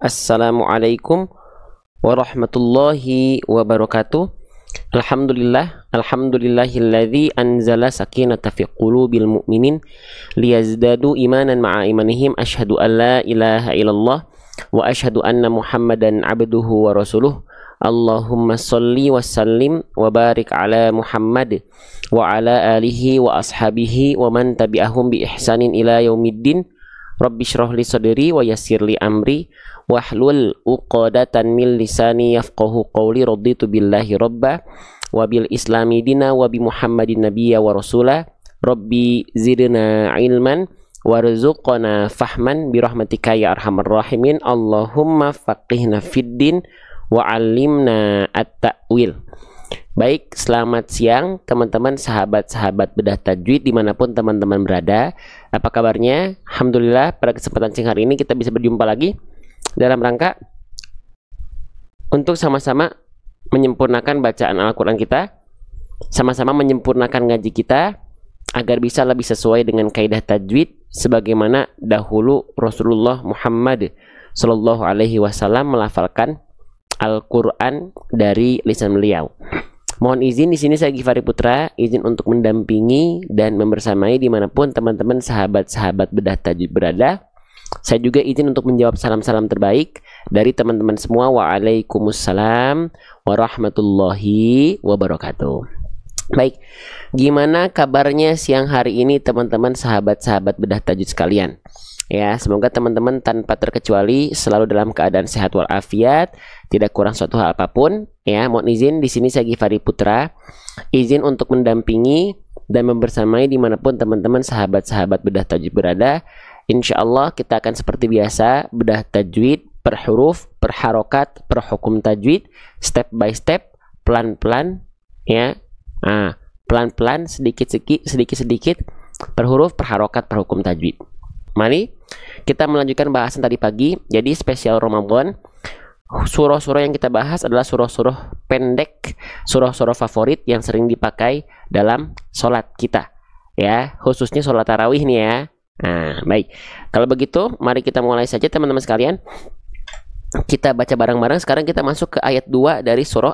Assalamualaikum warahmatullahi wabarakatuh. Alhamdulillahilladzi anzala sakinata fi qulubil mu'minin liyazdadu imanan ma'a imanihim. Asyhadu an la ilaha illallah wa asyhadu anna Muhammadan abduhu wa rasuluh. Allahumma sholli wa sallim wa barik ala Muhammad wa ala alihi wa ashabihi wa man tabi'ahum bi ihsanin ila yaumiddin. Rabbi shrah li sadri wa yassir li amri wahlul 'uqdatan min lisani yafqahu qawli. Raditu billahi rabba wa bil islami dina wa bi Muhammadin nabiyya wa rasula. Rabbi zidna ilman warzuqna fahman bi rahmatika ya arhamar rahimin. Allahumma faqihna fid din wa 'allimna at-ta'wil. Baik, selamat siang teman-teman sahabat-sahabat bedah tajwid dimanapun teman-teman berada. Apa kabarnya? Alhamdulillah, pada kesempatan siang hari ini kita bisa berjumpa lagi dalam rangka untuk sama-sama menyempurnakan bacaan Al-Quran kita, sama-sama menyempurnakan ngaji kita agar bisa lebih sesuai dengan kaidah tajwid sebagaimana dahulu Rasulullah Muhammad Sallallahu Alaihi Wasallam melafalkan Al-Quran dari lisan beliau. Mohon izin di sini saya Givari Putra, izin untuk mendampingi dan membersamai dimanapun teman-teman sahabat-sahabat bedah tajwid berada. Saya juga izin untuk menjawab salam-salam terbaik dari teman-teman semua. Waalaikumsalam warahmatullahi wabarakatuh. Baik, gimana kabarnya siang hari ini teman-teman sahabat-sahabat bedah tajwid sekalian? Ya, semoga teman-teman tanpa terkecuali selalu dalam keadaan sehat walafiat, tidak kurang suatu hal apapun. Ya, mohon izin di sini saya Givari Putra, izin untuk mendampingi dan membersamai dimanapun teman-teman sahabat-sahabat bedah tajwid berada. Insya Allah kita akan seperti biasa bedah tajwid per huruf, per harokat, per hukum tajwid, step by step, pelan-pelan, ya, pelan-pelan, sedikit-sedikit, per huruf, per harokat, per hukum tajwid. Mari kita melanjutkan bahasan tadi pagi. Jadi spesial Ramadan, surah-surah yang kita bahas adalah surah-surah pendek, surah-surah favorit yang sering dipakai dalam sholat kita, ya, khususnya sholat tarawih nih ya. Baik, kalau begitu mari kita mulai saja teman-teman sekalian. Kita baca bareng-bareng. Sekarang kita masuk ke ayat 2 dari surah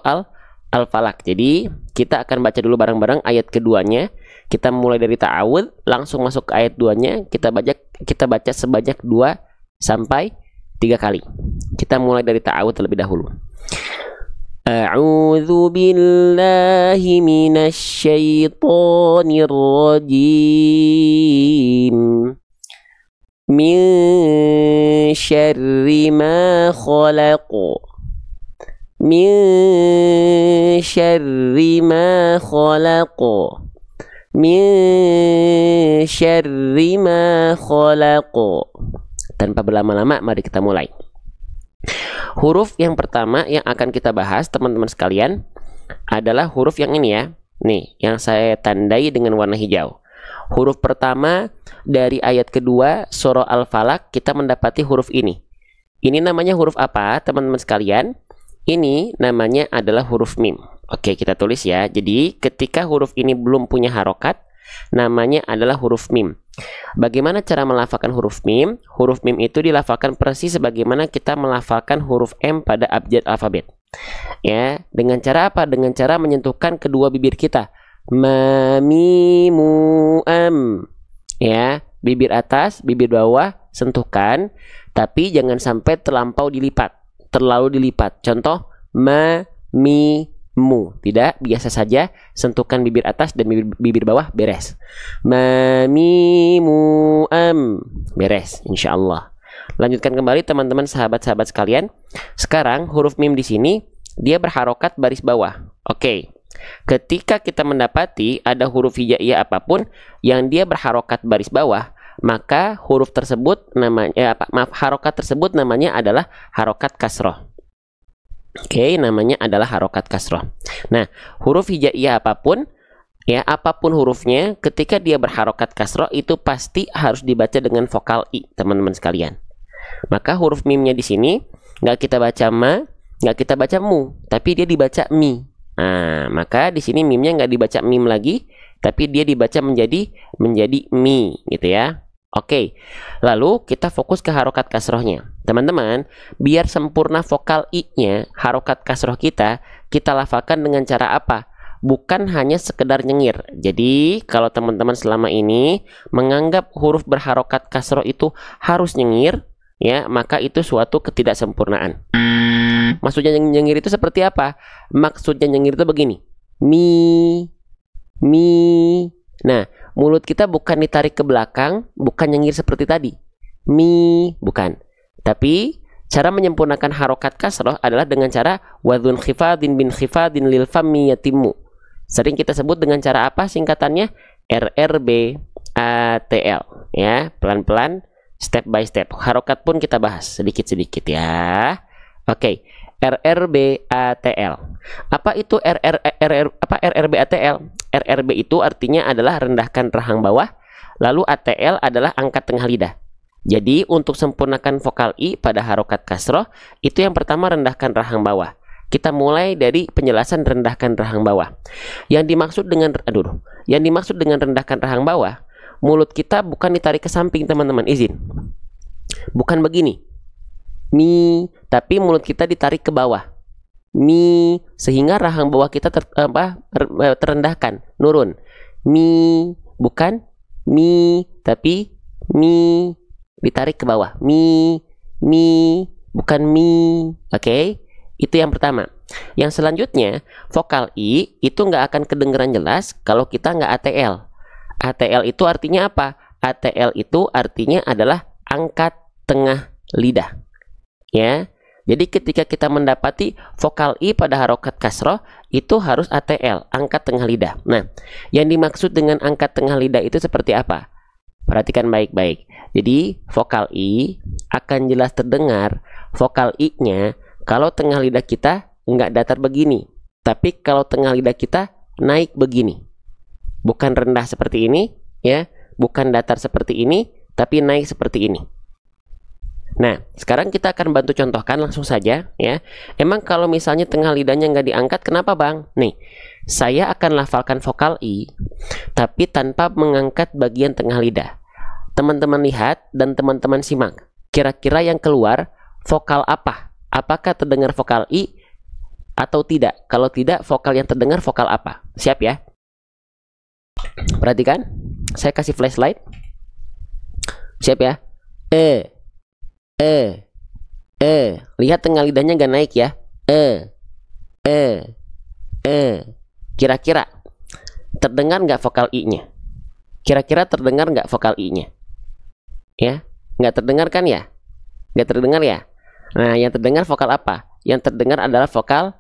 Al-Falaq. Jadi kita akan baca dulu bareng-bareng ayat keduanya. Kita mulai dari ta'awud, langsung masuk ke ayat 2-nya. Kita baca sebanyak 2 sampai 3 kali. Kita mulai dari ta'awud terlebih dahulu. A'udzu billahi minasy syaithanir rajim. Min syarri ma khalaq. Min syarri ma khalaq. Min syarri ma khalaq. Tanpa berlama-lama, mari kita mulai. Huruf yang pertama yang akan kita bahas teman-teman sekalian adalah huruf yang ini ya. Nih, yang saya tandai dengan warna hijau. Huruf pertama dari ayat kedua surah Al-Falaq kita mendapati huruf ini. Ini namanya huruf apa teman-teman sekalian? Ini namanya adalah huruf mim. Oke, kita tulis ya. Jadi ketika huruf ini belum punya harokat, namanya adalah huruf mim. Bagaimana cara melafalkan huruf mim? Huruf mim itu dilafalkan persis sebagaimana kita melafalkan huruf M pada abjad alfabet. Ya, dengan cara apa? Dengan cara menyentuhkan kedua bibir kita. Ma, mi, mu, am. Ya, bibir atas, bibir bawah, sentuhkan. Tapi jangan sampai terlampau dilipat. Terlalu dilipat. Contoh, ma, mi, mu. Tidak, biasa saja sentuhkan bibir atas dan bibir bawah, beres. Ma, mi, mu, am. Beres, insya Allah. Lanjutkan kembali teman-teman sahabat-sahabat sekalian. Sekarang huruf mim di sini dia berharokat baris bawah. Oke. Ketika kita mendapati ada huruf hijaiyah apapun yang dia berharokat baris bawah, maka huruf tersebut namanya harokat tersebut namanya adalah harokat kasroh. Oke, namanya adalah harokat kasroh. Nah, huruf hijaiyah apapun, ya, apapun hurufnya, ketika dia berharokat kasroh itu pasti harus dibaca dengan vokal i, teman-teman sekalian. Maka huruf mimnya di sini nggak kita baca ma, nggak kita baca mu, tapi dia dibaca mi. Nah, maka di sini mimnya nggak dibaca mim lagi, tapi dia dibaca menjadi mi, gitu ya. Oke, lalu kita fokus ke harokat kasrohnya. Teman-teman, biar sempurna vokal I-nya, harokat kasroh kita lafalkan dengan cara apa? Bukan hanya sekedar nyengir. Jadi, kalau teman-teman selama ini menganggap huruf berharokat kasroh itu harus nyengir, ya, maka itu suatu ketidaksempurnaan. Maksudnya nyengir itu seperti apa? Maksudnya nyengir itu begini. Mi. Nah, mulut kita bukan ditarik ke belakang, bukan nyengir seperti tadi. Mi, bukan. Tapi cara menyempurnakan harokat kasroh adalah dengan cara wadhun khifadin bin khifadin lil fammi yatimmu. Sering kita sebut dengan cara apa singkatannya? RRB ATL, ya, pelan-pelan, step by step. Harokat pun kita bahas sedikit-sedikit ya. Oke. RRB ATL. Apa itu RRB ATL? RRB itu artinya adalah rendahkan rahang bawah, lalu ATL adalah angkat tengah lidah. Jadi untuk sempurnakan vokal I pada harokat kasroh, itu yang pertama rendahkan rahang bawah. Kita mulai dari penjelasan rendahkan rahang bawah. Yang dimaksud dengan rendahkan rahang bawah, mulut kita bukan ditarik ke samping, teman-teman, izin. Bukan begini. Mi, tapi mulut kita ditarik ke bawah. Mi, sehingga rahang bawah kita terendahkan, nurun. Mi, bukan mi, tapi mi ditarik ke bawah. Mi, bukan mi. Oke, itu yang pertama. Yang selanjutnya, vokal I itu nggak akan kedengeran jelas kalau kita nggak ATL. ATL itu artinya apa? ATL itu artinya adalah angkat tengah lidah. Ya, jadi ketika kita mendapati vokal I pada harokat kasroh itu harus ATL, angkat tengah lidah. Nah, yang dimaksud dengan angkat tengah lidah itu seperti apa? Perhatikan baik-baik. Jadi vokal I akan jelas terdengar vokal I-nya kalau tengah lidah kita nggak datar begini, tapi kalau tengah lidah kita naik begini. Bukan rendah seperti ini, ya, bukan datar seperti ini, tapi naik seperti ini. Nah, sekarang kita akan bantu contohkan langsung saja, ya. Emang kalau misalnya tengah lidahnya nggak diangkat, kenapa, Bang? Nih, saya akan lafalkan vokal I, tapi tanpa mengangkat bagian tengah lidah. Teman-teman lihat dan teman-teman simak. Kira-kira yang keluar vokal apa? Apakah terdengar vokal I atau tidak? Kalau tidak, vokal yang terdengar vokal apa? Siap ya? Perhatikan, saya kasih flashlight. Siap ya? Lihat tengah lidahnya nggak naik ya. Kira-kira terdengar nggak vokal I-nya? Kira-kira terdengar nggak vokal I-nya? Ya, nggak terdengar kan ya? Nggak terdengar ya? Nah, yang terdengar vokal apa? Yang terdengar adalah vokal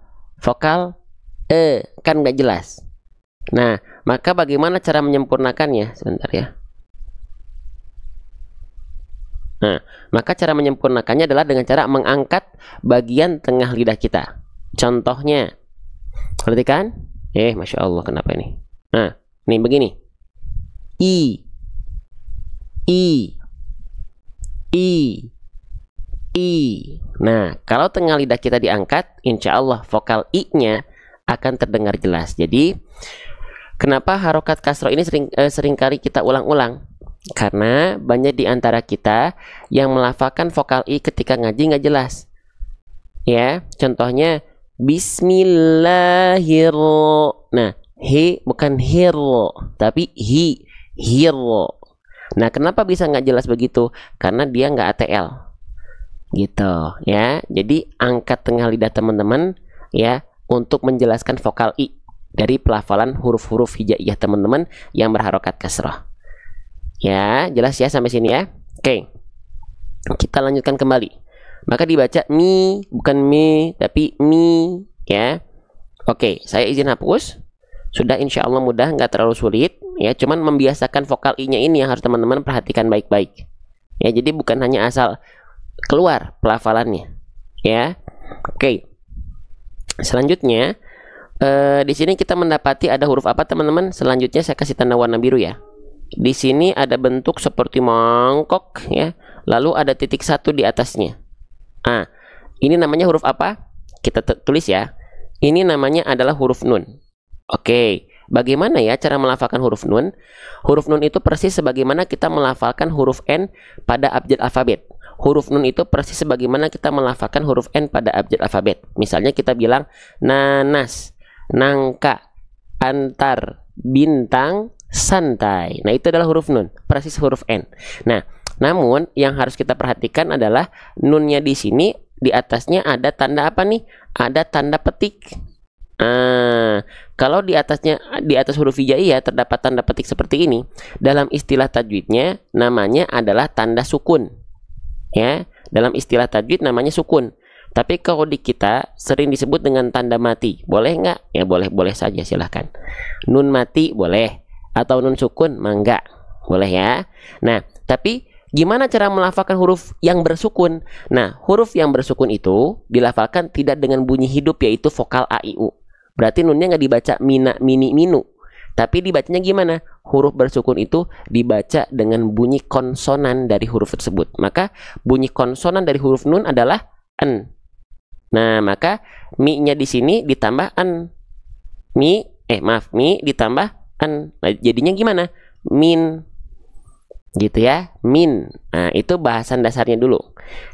kan nggak jelas. Nah, maka bagaimana cara menyempurnakannya? Sebentar ya. Nah, maka cara menyempurnakannya adalah dengan cara mengangkat bagian tengah lidah kita. Contohnya, perhatikan. Masya Allah, kenapa ini? Nah, nih begini. I. Nah, kalau tengah lidah kita diangkat, insya Allah vokal I-nya akan terdengar jelas. Jadi, kenapa harokat kasroh ini seringkali kita ulang-ulang? Karena banyak di antara kita yang melafalkan vokal I ketika ngaji nggak jelas. Ya, contohnya Bismillahirrahmanirrahim. Nah, he bukan hiro, tapi hiro. Nah, kenapa bisa nggak jelas begitu? Karena dia nggak ATL, gitu ya. Jadi angkat tengah lidah teman-teman ya untuk menjelaskan vokal I dari pelafalan huruf-huruf hijaiyah teman-teman yang berharokat kasroh. Ya, jelas ya sampai sini ya. Oke, kita lanjutkan kembali. Maka dibaca mi, bukan mi, tapi mi ya. Oke, saya izin hapus. Sudah, insya Allah mudah, nggak terlalu sulit ya. Cuman membiasakan vokal I-nya ini yang harus teman-teman perhatikan baik-baik. Ya, jadi bukan hanya asal keluar pelafalannya ya. Oke, selanjutnya di sini kita mendapati ada huruf apa teman-teman? Selanjutnya saya kasih tanda warna biru ya. Di sini ada bentuk seperti mangkok ya, lalu ada titik satu di atasnya. Ini namanya huruf apa? Kita tulis ya. Ini namanya adalah huruf nun. Oke, Bagaimana ya cara melafalkan huruf nun? Huruf nun itu persis sebagaimana kita melafalkan huruf N pada abjad alfabet. Huruf nun itu persis sebagaimana kita melafalkan huruf N pada abjad alfabet. Misalnya kita bilang nanas, nangka, antar, bintang, santai. Nah, itu adalah huruf nun, persis huruf N. Nah, namun yang harus kita perhatikan adalah nunnya di sini di atasnya ada tanda apa nih? Ada tanda petik. Kalau di atas huruf hijaiyah terdapat tanda petik seperti ini, dalam istilah tajwidnya namanya adalah tanda sukun. Ya, dalam istilah tajwid namanya sukun. Tapi kalau di kita sering disebut dengan tanda mati. Boleh nggak? Ya boleh saja, silahkan. Nun mati boleh, atau nun sukun enggak. Boleh ya. Nah, tapi gimana cara melafalkan huruf yang bersukun? Nah, huruf yang bersukun itu dilafalkan tidak dengan bunyi hidup, yaitu vokal a, i, u. Berarti nunnya nggak dibaca mina, mini, minu. Tapi dibacanya gimana? Huruf bersukun itu dibaca dengan bunyi konsonan dari huruf tersebut. Maka bunyi konsonan dari huruf nun adalah en. Nah, maka mi-nya di sini ditambah en. Mi ditambah en. Nah, jadinya gimana? Min. Gitu ya, min. Nah, itu bahasan dasarnya dulu.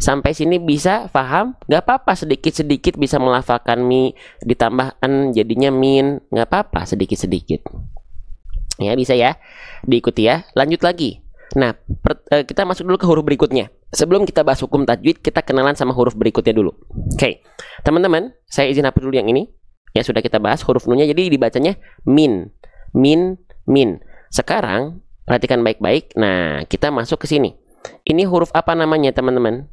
Sampai sini bisa paham? Gak apa-apa, sedikit-sedikit bisa melafalkan mi ditambah en jadinya min. Gak apa-apa, sedikit-sedikit. Ya, bisa ya, diikuti ya. Lanjut lagi. Nah, kita masuk dulu ke huruf berikutnya. Sebelum kita bahas hukum tajwid, kita kenalan sama huruf berikutnya dulu. Oke, teman-teman, saya izin hapus dulu yang ini. Ya, sudah kita bahas huruf nunnya, jadi dibacanya min. Min, min. Sekarang perhatikan baik-baik. Nah, kita masuk ke sini. Ini huruf apa namanya, teman-teman?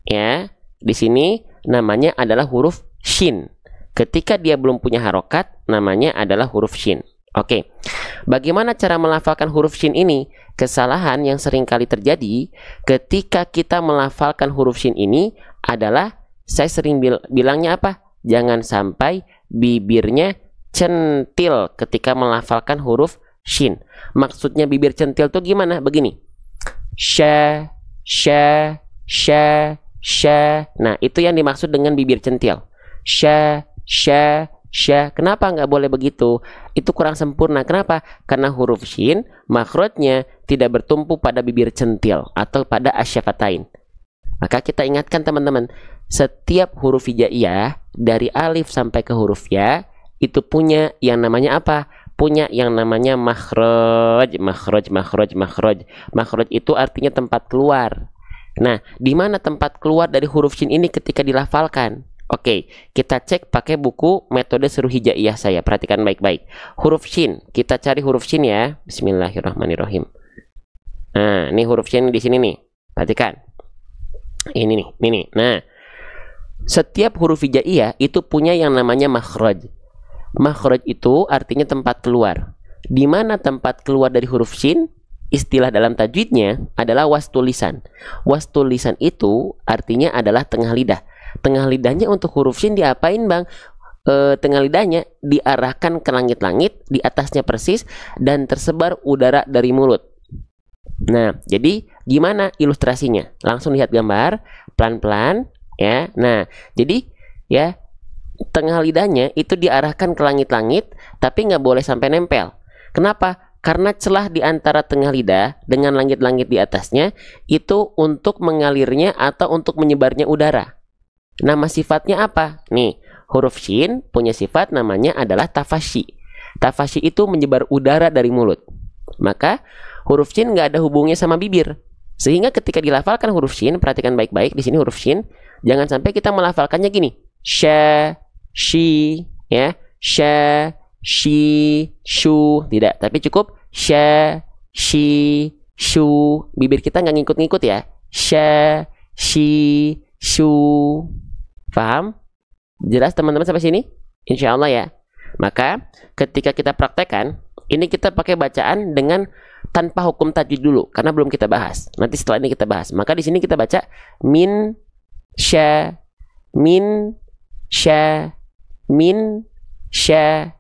Ya, di sini namanya adalah huruf shin. Ketika dia belum punya harokat, namanya adalah huruf shin. Oke. Bagaimana cara melafalkan huruf shin ini? Kesalahan yang sering kali terjadi ketika kita melafalkan huruf shin ini adalah, saya sering bilangnya apa? Jangan sampai bibirnya centil ketika melafalkan huruf shin. Maksudnya bibir centil tuh gimana? Begini. Sha, sha, sha, sha. Nah, itu yang dimaksud dengan bibir centil. Sha, sha, sha. Kenapa nggak boleh begitu? Itu kurang sempurna. Kenapa? Karena huruf shin makhrajnya tidak bertumpu pada bibir centil atau pada asyafatain. Maka kita ingatkan teman-teman, setiap huruf hijaiyah dari alif sampai ke huruf ya itu punya yang namanya apa? Punya yang namanya makhraj. Makhraj itu artinya tempat keluar. Nah, di mana tempat keluar dari huruf shin ini ketika dilafalkan? Oke, kita cek pakai buku metode seru hijaiyah saya. Perhatikan baik-baik. Huruf shin, kita cari huruf shin ya. Bismillahirrahmanirrahim. Nah, ini huruf shin di sini nih. Perhatikan. Ini nih. Nah, setiap huruf hijaiyah itu punya yang namanya makhraj. Makhraj itu artinya tempat keluar. Di mana tempat keluar dari huruf shin? Istilah dalam tajwidnya adalah wastul lisan. Wastul lisan itu artinya adalah tengah lidah. Tengah lidahnya untuk huruf shin diapain, Bang? Tengah lidahnya diarahkan ke langit-langit, di atasnya persis dan tersebar udara dari mulut. Nah, jadi gimana ilustrasinya? Langsung lihat gambar pelan-pelan ya. Nah, jadi ya, tengah lidahnya itu diarahkan ke langit-langit, tapi nggak boleh sampai nempel. Kenapa? Karena celah di antara tengah lidah dengan langit-langit di atasnya itu untuk mengalirnya atau untuk menyebarnya udara. Nama sifatnya apa? Nih, huruf shin punya sifat namanya adalah tafashi. Tafashi itu menyebar udara dari mulut. Maka huruf shin nggak ada hubungnya sama bibir. Sehingga ketika dilafalkan huruf shin, perhatikan baik-baik di sini huruf shin, jangan sampai kita melafalkannya gini. Sha, shi, ya, sha, shi, shu, tidak, tapi cukup sha, shi, shu. Bibir kita nggak ngikut-ngikut ya. Sha, shi, shu. Paham? Jelas teman-teman sampai sini? Insya Allah ya. Maka ketika kita praktekkan, ini kita pakai bacaan dengan tanpa hukum tajwid dulu, karena belum kita bahas. Nanti setelah ini kita bahas. Maka di sini kita baca min, sha, min, sha, min, sha.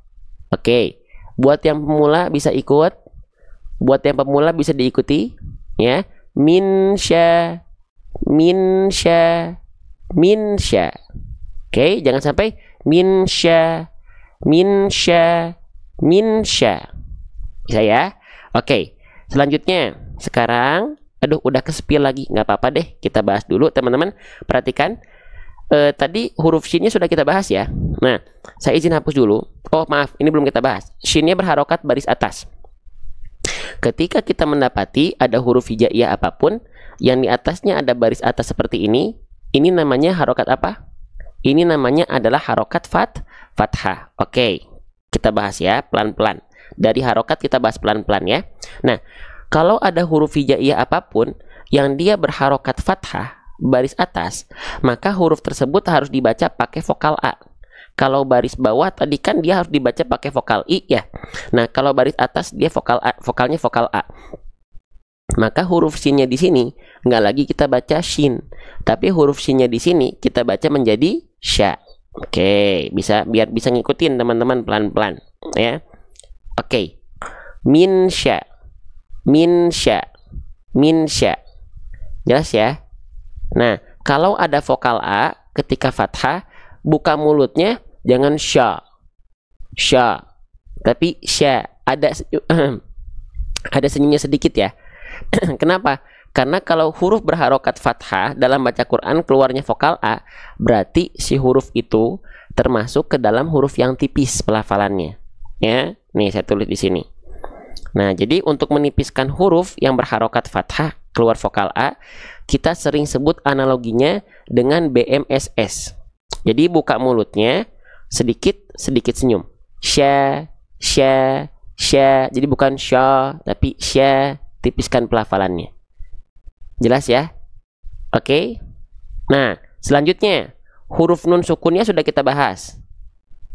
Oke, buat yang pemula bisa ikut, buat yang pemula bisa diikuti ya. Min, sha, min, sha, min, sha. Oke, jangan sampai min, sha, min, sha, Min sya. Bisa ya? Oke. Selanjutnya, sekarang, aduh udah kesepian lagi, nggak apa-apa deh, kita bahas dulu teman-teman. Perhatikan, tadi huruf shinnya sudah kita bahas ya. Nah, saya izin hapus dulu. Oh maaf, ini belum kita bahas. Shinnya berharokat baris atas. Ketika kita mendapati ada huruf hijaiyah apapun, yang di atasnya ada baris atas seperti ini namanya harokat apa? Ini namanya adalah harokat fathah. Oke, kita bahas ya pelan-pelan. Dari harokat kita bahas pelan-pelan ya. Nah, kalau ada huruf hijaiyah apapun yang dia berharokat fathah baris atas, maka huruf tersebut harus dibaca pakai vokal A. Kalau baris bawah tadi kan dia harus dibaca pakai vokal I ya. Nah, kalau baris atas dia vokal A, vokalnya vokal A. Maka huruf shinnya di sini nggak lagi kita baca shin, tapi huruf shinnya di sini kita baca menjadi sya. Oke, biar bisa ngikutin teman-teman pelan-pelan ya. Oke, min sya, min sya, min sya. Jelas ya? Nah, kalau ada vokal A ketika fathah, buka mulutnya jangan sya, sya, tapi sya. Ada senyumnya sedikit ya. Kenapa? Karena kalau huruf berharokat fathah dalam baca Quran keluarnya vokal A, berarti si huruf itu termasuk ke dalam huruf yang tipis pelafalannya. Ya, nih saya tulis di sini. Nah, jadi untuk menipiskan huruf yang berharokat fathah keluar vokal A, kita sering sebut analoginya dengan BMSS. Jadi buka mulutnya sedikit senyum. Sya, sya, sya. Jadi bukan sya, tapi sya, tipiskan pelafalannya. Jelas ya? Oke. Nah, selanjutnya huruf nun sukunnya sudah kita bahas.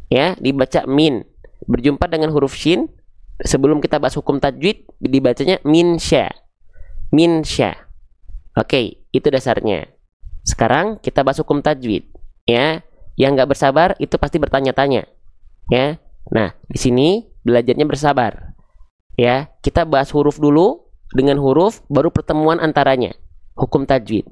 Ya, dibaca min. Berjumpa dengan huruf shin, sebelum kita bahas hukum tajwid, dibacanya min sya. Min sya. Oke, itu dasarnya. Sekarang kita bahas hukum tajwid. Ya, yang nggak bersabar itu pasti bertanya-tanya. Ya, nah di sini belajarnya bersabar. Ya, kita bahas huruf dulu, dengan huruf baru pertemuan antaranya. Hukum tajwid.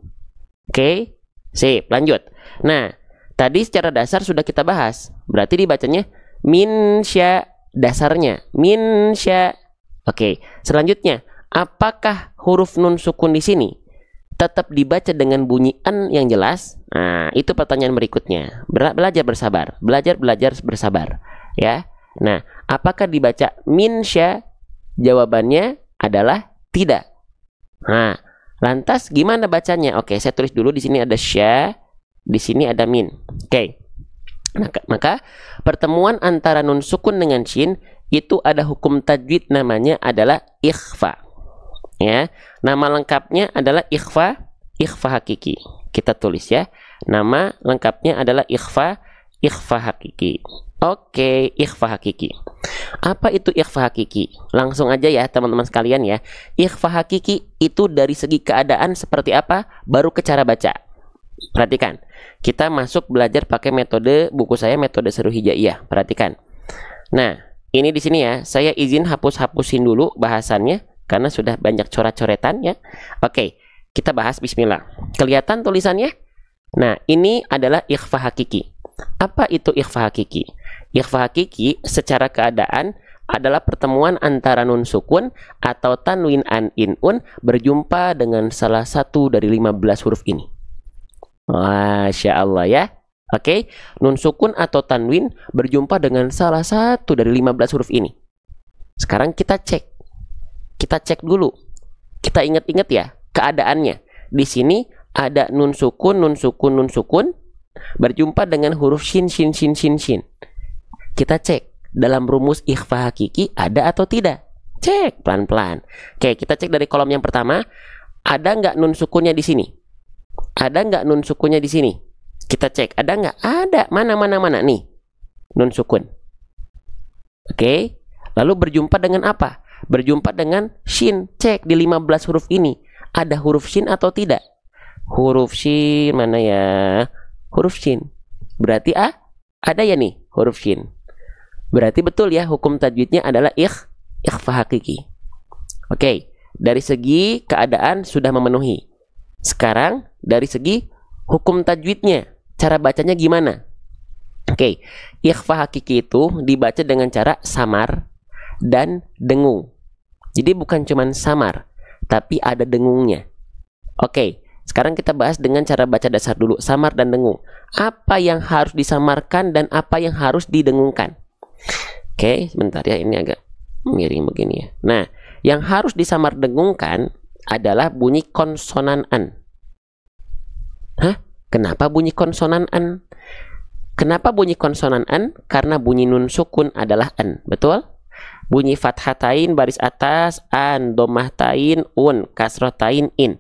Oke, sip, lanjut. Nah, tadi secara dasar sudah kita bahas. Berarti dibacanya min sya, dasarnya min sya. Oke, selanjutnya, apakah huruf nun sukun di sini tetap dibaca dengan bunyi an yang jelas? Nah, itu pertanyaan berikutnya. Belajar bersabar, belajar bersabar, ya. Nah, apakah dibaca min sya? Jawabannya adalah tidak. Nah, lantas gimana bacanya? Oke, saya tulis dulu di sini ada sya, di sini ada min. Oke. Maka pertemuan antara nun sukun dengan shin itu ada hukum tajwid namanya adalah ikhfa. Ya, nama lengkapnya adalah ikhfa hakiki. Kita tulis ya. Nama lengkapnya adalah ikhfa hakiki. Oke, ikhfa hakiki. Apa itu ikhfa hakiki? Langsung aja ya teman-teman sekalian ya. Ikhfa hakiki itu dari segi keadaan seperti apa, baru ke cara baca. Perhatikan, kita masuk belajar pakai metode buku saya, metode seru hijaiyah. Perhatikan. Nah, ini di sini ya, saya izin hapusin dulu bahasannya karena sudah banyak coret-coretan ya. Oke, kita bahas bismillah. Kelihatan tulisannya? Nah, ini adalah ikhfa hakiki. Apa itu ikhfa hakiki? Ikhfa hakiki secara keadaan adalah pertemuan antara nun sukun atau tanwin an inun berjumpa dengan salah satu dari 15 huruf ini. Masya Allah ya. Oke, nun sukun atau tanwin berjumpa dengan salah satu dari 15 huruf ini. Sekarang kita cek. Kita cek dulu. Kita ingat-ingat ya keadaannya. Di sini ada nun sukun berjumpa dengan huruf shin. Kita cek dalam rumus ikhfa hakiki ada atau tidak. Cek pelan-pelan. Oke, kita cek dari kolom yang pertama. Ada nggak nun sukunnya di sini? Ada nggak nun sukunnya di sini? Kita cek, ada nggak? Ada. Mana nih? Nun sukun. Oke. Lalu berjumpa dengan apa? Berjumpa dengan shin. Cek di 15 huruf ini. Ada huruf shin atau tidak? Huruf shin mana ya? Huruf shin. Berarti ada ya nih huruf shin. Berarti betul ya hukum tajwidnya adalah ikhfa hakiki. Oke. Dari segi keadaan sudah memenuhi. Sekarang dari segi hukum tajwidnya, cara bacanya gimana? Oke, ikhfa hakiki itu dibaca dengan cara samar dan dengung. Jadi bukan cuman samar, tapi ada dengungnya. Oke, sekarang kita bahas dengan cara baca dasar dulu, samar dan dengung. Apa yang harus disamarkan dan apa yang harus didengungkan? Oke, sebentar ya, ini agak miring begini ya. Nah, yang harus disamar dengungkan adalah bunyi konsonan an. Hah? Kenapa bunyi konsonan an? Kenapa bunyi konsonan an? Karena bunyi nun sukun adalah an, betul? Bunyi fathatain baris atas an, domahtain un, kasrotain in.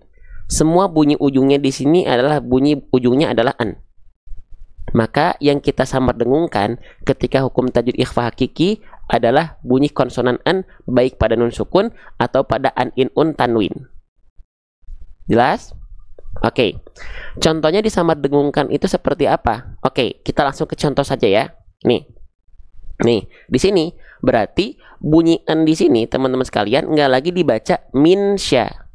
Semua bunyi ujungnya di sini adalah bunyi ujungnya adalah an. Maka yang kita samar dengungkan ketika hukum tajwid ikhfa hakiki adalah bunyi konsonan an baik pada nun sukun atau pada an in un tanwin. Jelas? Oke. Contohnya disamar dengungkan itu seperti apa? Oke, kita langsung ke contoh saja ya. Nih. Nih, di sini berarti bunyi an di sini teman-teman sekalian nggak lagi dibaca min sya.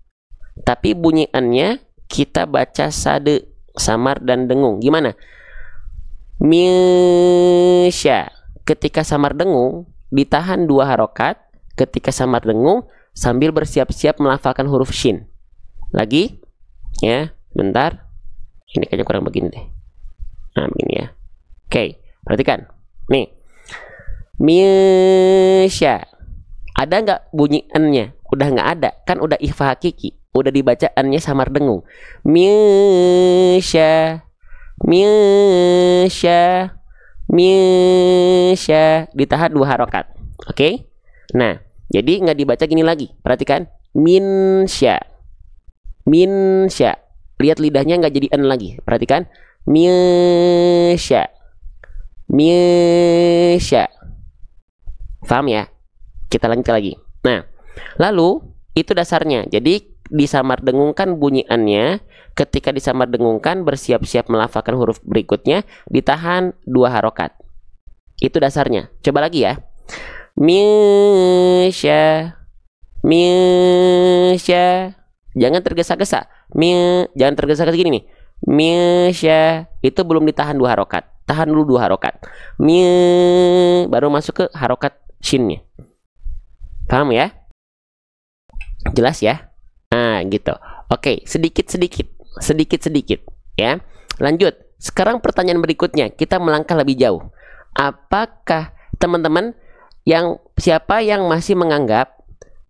Tapi bunyi an-nya kita baca sade, samar dan dengung. Gimana? Misya. Ketika samar dengung ditahan 2 harokat, ketika samar dengung sambil bersiap-siap melafalkan huruf shin. Lagi ya, bentar. Ini kayaknya kurang begini deh. Nah, begini ya. Oke, perhatikan. Nih. Misya. Ada nggak bunyi n-nya? Udah nggak ada. Kan udah ikhfa hakiki. Udah dibaca n-nya samar dengung. Misya. Misya. Misya. Ditahan 2 harokat. Oke? Nah, jadi nggak dibaca gini lagi. Perhatikan. Minsya. Minsya. Lihat lidahnya nggak jadi n lagi. Perhatikan. Misya. Misya. Paham ya? Kita lanjut lagi. Nah, lalu itu dasarnya. Jadi disamar dengungkan bunyi an-nya. Ketika disamar dengungkan bersiap-siap melafalkan huruf berikutnya, ditahan 2 harokat. Itu dasarnya. Coba lagi ya. Misya. Misya. Jangan tergesa-gesa. Jangan tergesa-gesa gini nih. Misya. Itu belum ditahan 2 harokat. Tahan dulu 2 harokat. Baru masuk ke harokat shinnya. Paham ya? Jelas ya? Nah, gitu. Oke, sedikit-sedikit ya. Lanjut. Sekarang pertanyaan berikutnya, kita melangkah lebih jauh. Apakah teman-teman siapa yang masih menganggap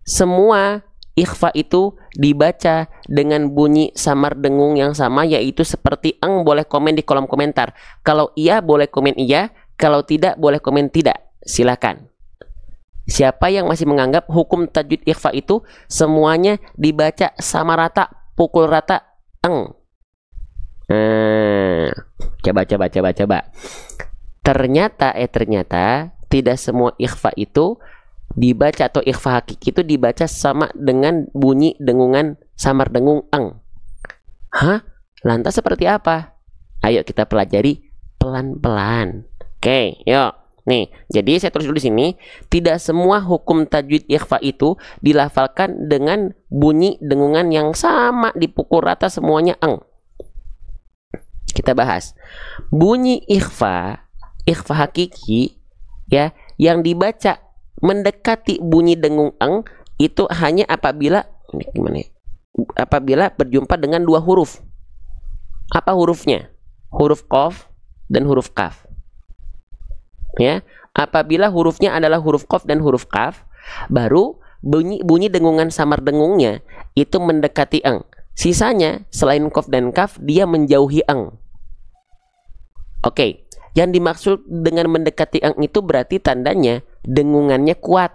semua ikhfa itu dibaca dengan bunyi samar dengung yang sama, yaitu seperti ang? Boleh komen di kolom komentar. Kalau iya boleh komen iya, kalau tidak boleh komen tidak. Silakan. Siapa yang masih menganggap hukum tajwid ikhfa itu semuanya dibaca sama rata, pukul rata ang? Coba. Ternyata tidak semua ikhfa itu dibaca, atau ikhfa hakiki itu dibaca sama dengan bunyi dengungan samar dengung ang. Hah? Lantas seperti apa? Ayo kita pelajari pelan-pelan. Oke, yuk. Nih, jadi saya tulis dulu di sini, tidak semua hukum tajwid ikhfa itu dilafalkan dengan bunyi dengungan yang sama, dipukul rata semuanya ang. Kita bahas. Bunyi ikhfa hakiki ya, yang dibaca mendekati bunyi dengung ang itu hanya apabila apabila berjumpa dengan 2 huruf. Apa hurufnya? Huruf qaf dan huruf kaf. Ya, apabila hurufnya adalah huruf qaf dan huruf kaf, baru bunyi dengungan samar dengungnya itu mendekati ang. Sisanya selain qaf dan kaf dia menjauhi ang. Oke, yang dimaksud dengan mendekati ang itu berarti tandanya dengungannya kuat.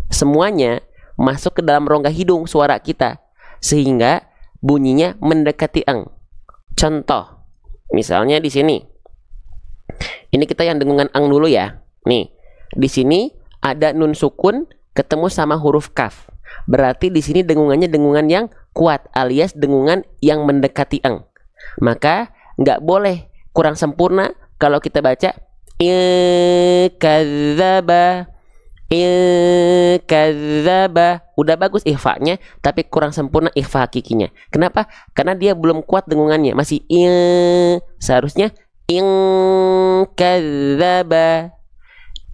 Semuanya masuk ke dalam rongga hidung suara kita sehingga bunyinya mendekati ang. Contoh, misalnya di sini. Ini kita yang dengungan ang dulu ya. Nih, di sini ada nun sukun ketemu sama huruf kaf. Berarti di sini dengungannya dengungan yang kuat alias dengungan yang mendekati ang. Maka nggak boleh kurang sempurna kalau kita baca kadzaba. Udah bagus ikhfanya, tapi kurang sempurna ikhfa hakikinya. Kenapa? Karena dia belum kuat dengungannya, masih seharusnya In kadzdzaba.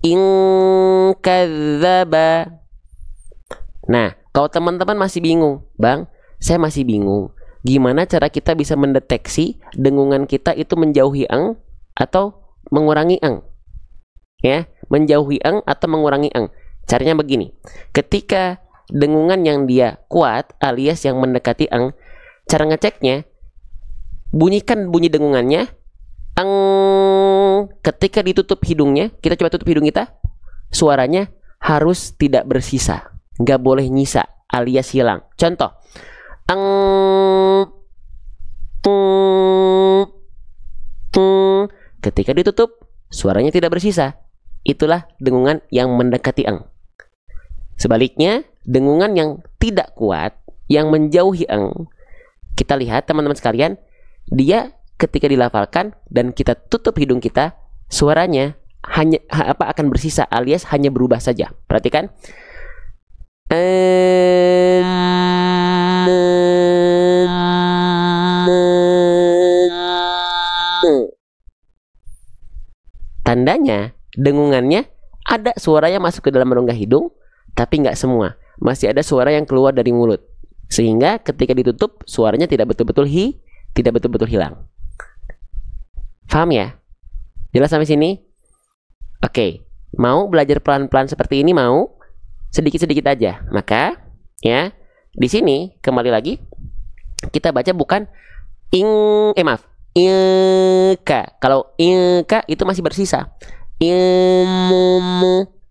In kadzdzaba. Nah, kalau teman-teman masih bingung, Bang, saya masih bingung. Gimana cara kita bisa mendeteksi dengungan kita itu menjauhi ang atau mengurangi ang? Ya, menjauhi ang atau mengurangi ang. Caranya begini. Ketika dengungan yang dia kuat alias yang mendekati ang, cara ngeceknya, bunyikan bunyi dengungannya, ang. Ketika ditutup hidungnya, kita coba tutup hidung kita, suaranya harus tidak bersisa, nggak boleh nyisa alias hilang. Contoh, ang, ketika ditutup, suaranya tidak bersisa. Itulah dengungan yang mendekati ang. Sebaliknya, dengungan yang tidak kuat, yang menjauhi ang, kita lihat teman-teman sekalian, dia ketika dilafalkan dan kita tutup hidung kita, suaranya hanya akan bersisa alias hanya berubah saja. Perhatikan. Tandanya dengungannya ada suaranya masuk ke dalam rongga hidung, tapi nggak semua. Masih ada suara yang keluar dari mulut. Sehingga ketika ditutup, suaranya tidak betul-betul hilang. Paham ya? Jelas sampai sini? Oke. Mau belajar pelan-pelan seperti ini? Mau? Sedikit-sedikit aja. Maka, ya, di sini kembali lagi kita baca bukan ilka. Kalau ilka itu masih bersisa.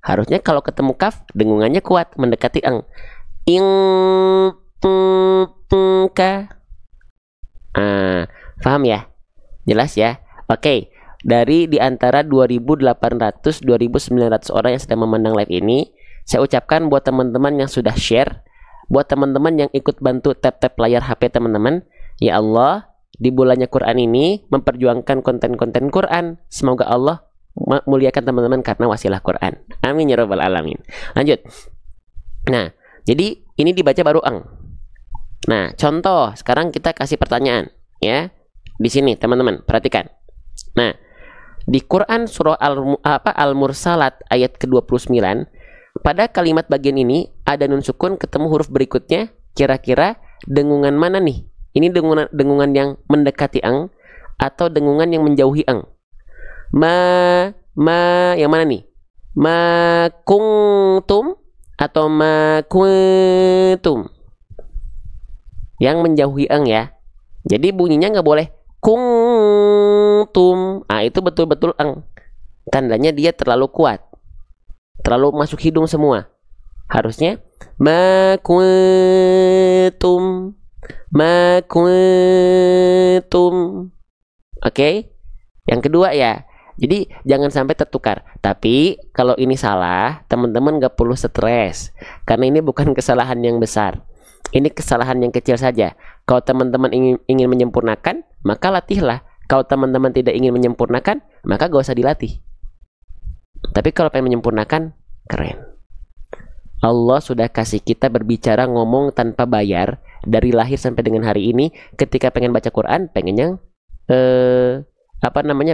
Harusnya kalau ketemu kaf, dengungannya kuat mendekati ang. Ilka. Paham ya? Jelas ya? Oke, dari antara 2.800-2.900 orang yang sedang memandang live ini, saya ucapkan buat teman-teman yang sudah share, buat teman-teman yang ikut bantu tap-tap layar HP teman-teman, ya Allah, di bulannya Quran ini memperjuangkan konten-konten Quran. Semoga Allah muliakan teman-teman karena wasilah Quran. Amin ya rabbal alamin. Lanjut. Nah, jadi ini dibaca baru ang. Nah, contoh, sekarang kita kasih pertanyaan, ya. Di sini teman-teman, perhatikan. Nah, di Quran surah Al-Mursalat ayat ke-29, pada kalimat bagian ini ada nun sukun ketemu huruf berikutnya, kira-kira dengungan mana nih? Ini dengungan yang mendekati ang atau dengungan yang menjauhi ang? Yang mana nih? Ma kuntum atau ma kuntum? Yang menjauhi ang ya. Jadi bunyinya nggak boleh kuntum. Itu betul-betul ang. Tandanya dia terlalu kuat. Terlalu masuk hidung semua. Harusnya ma kuntum. Ma kuntum. Oke? Yang kedua ya. Jadi jangan sampai tertukar. Tapi kalau ini salah, teman-teman nggak perlu stres. Karena ini bukan kesalahan yang besar. Ini kesalahan yang kecil saja. Kalau teman-teman ingin menyempurnakan, maka latihlah. Kalau teman-teman tidak ingin menyempurnakan, maka gak usah dilatih. Tapi kalau pengen menyempurnakan, keren. Allah sudah kasih kita berbicara ngomong tanpa bayar dari lahir sampai dengan hari ini. Ketika pengen baca Quran, pengen yang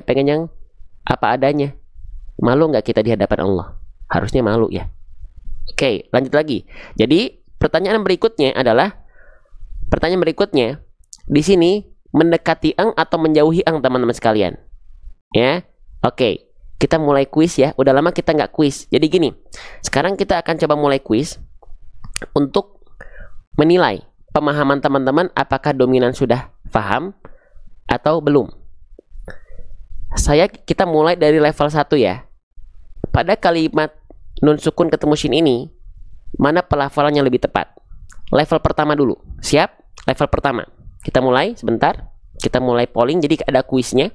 pengen yang apa adanya. Malu nggak kita di hadapan Allah? Harusnya malu ya. Oke, lanjut lagi. Jadi pertanyaan berikutnya di sini mendekati ang atau menjauhi ang teman-teman sekalian. Ya, oke. Kita mulai kuis ya. Udah lama kita nggak kuis. Jadi gini, sekarang kita akan coba mulai kuis untuk menilai pemahaman teman-teman apakah dominan sudah paham atau belum. Kita mulai dari level 1 ya. Pada kalimat nun sukun ketemu shin ini, mana pelafalan yang lebih tepat? Level pertama dulu. Siap? Level pertama. Kita mulai sebentar. Kita mulai polling, jadi ada kuisnya.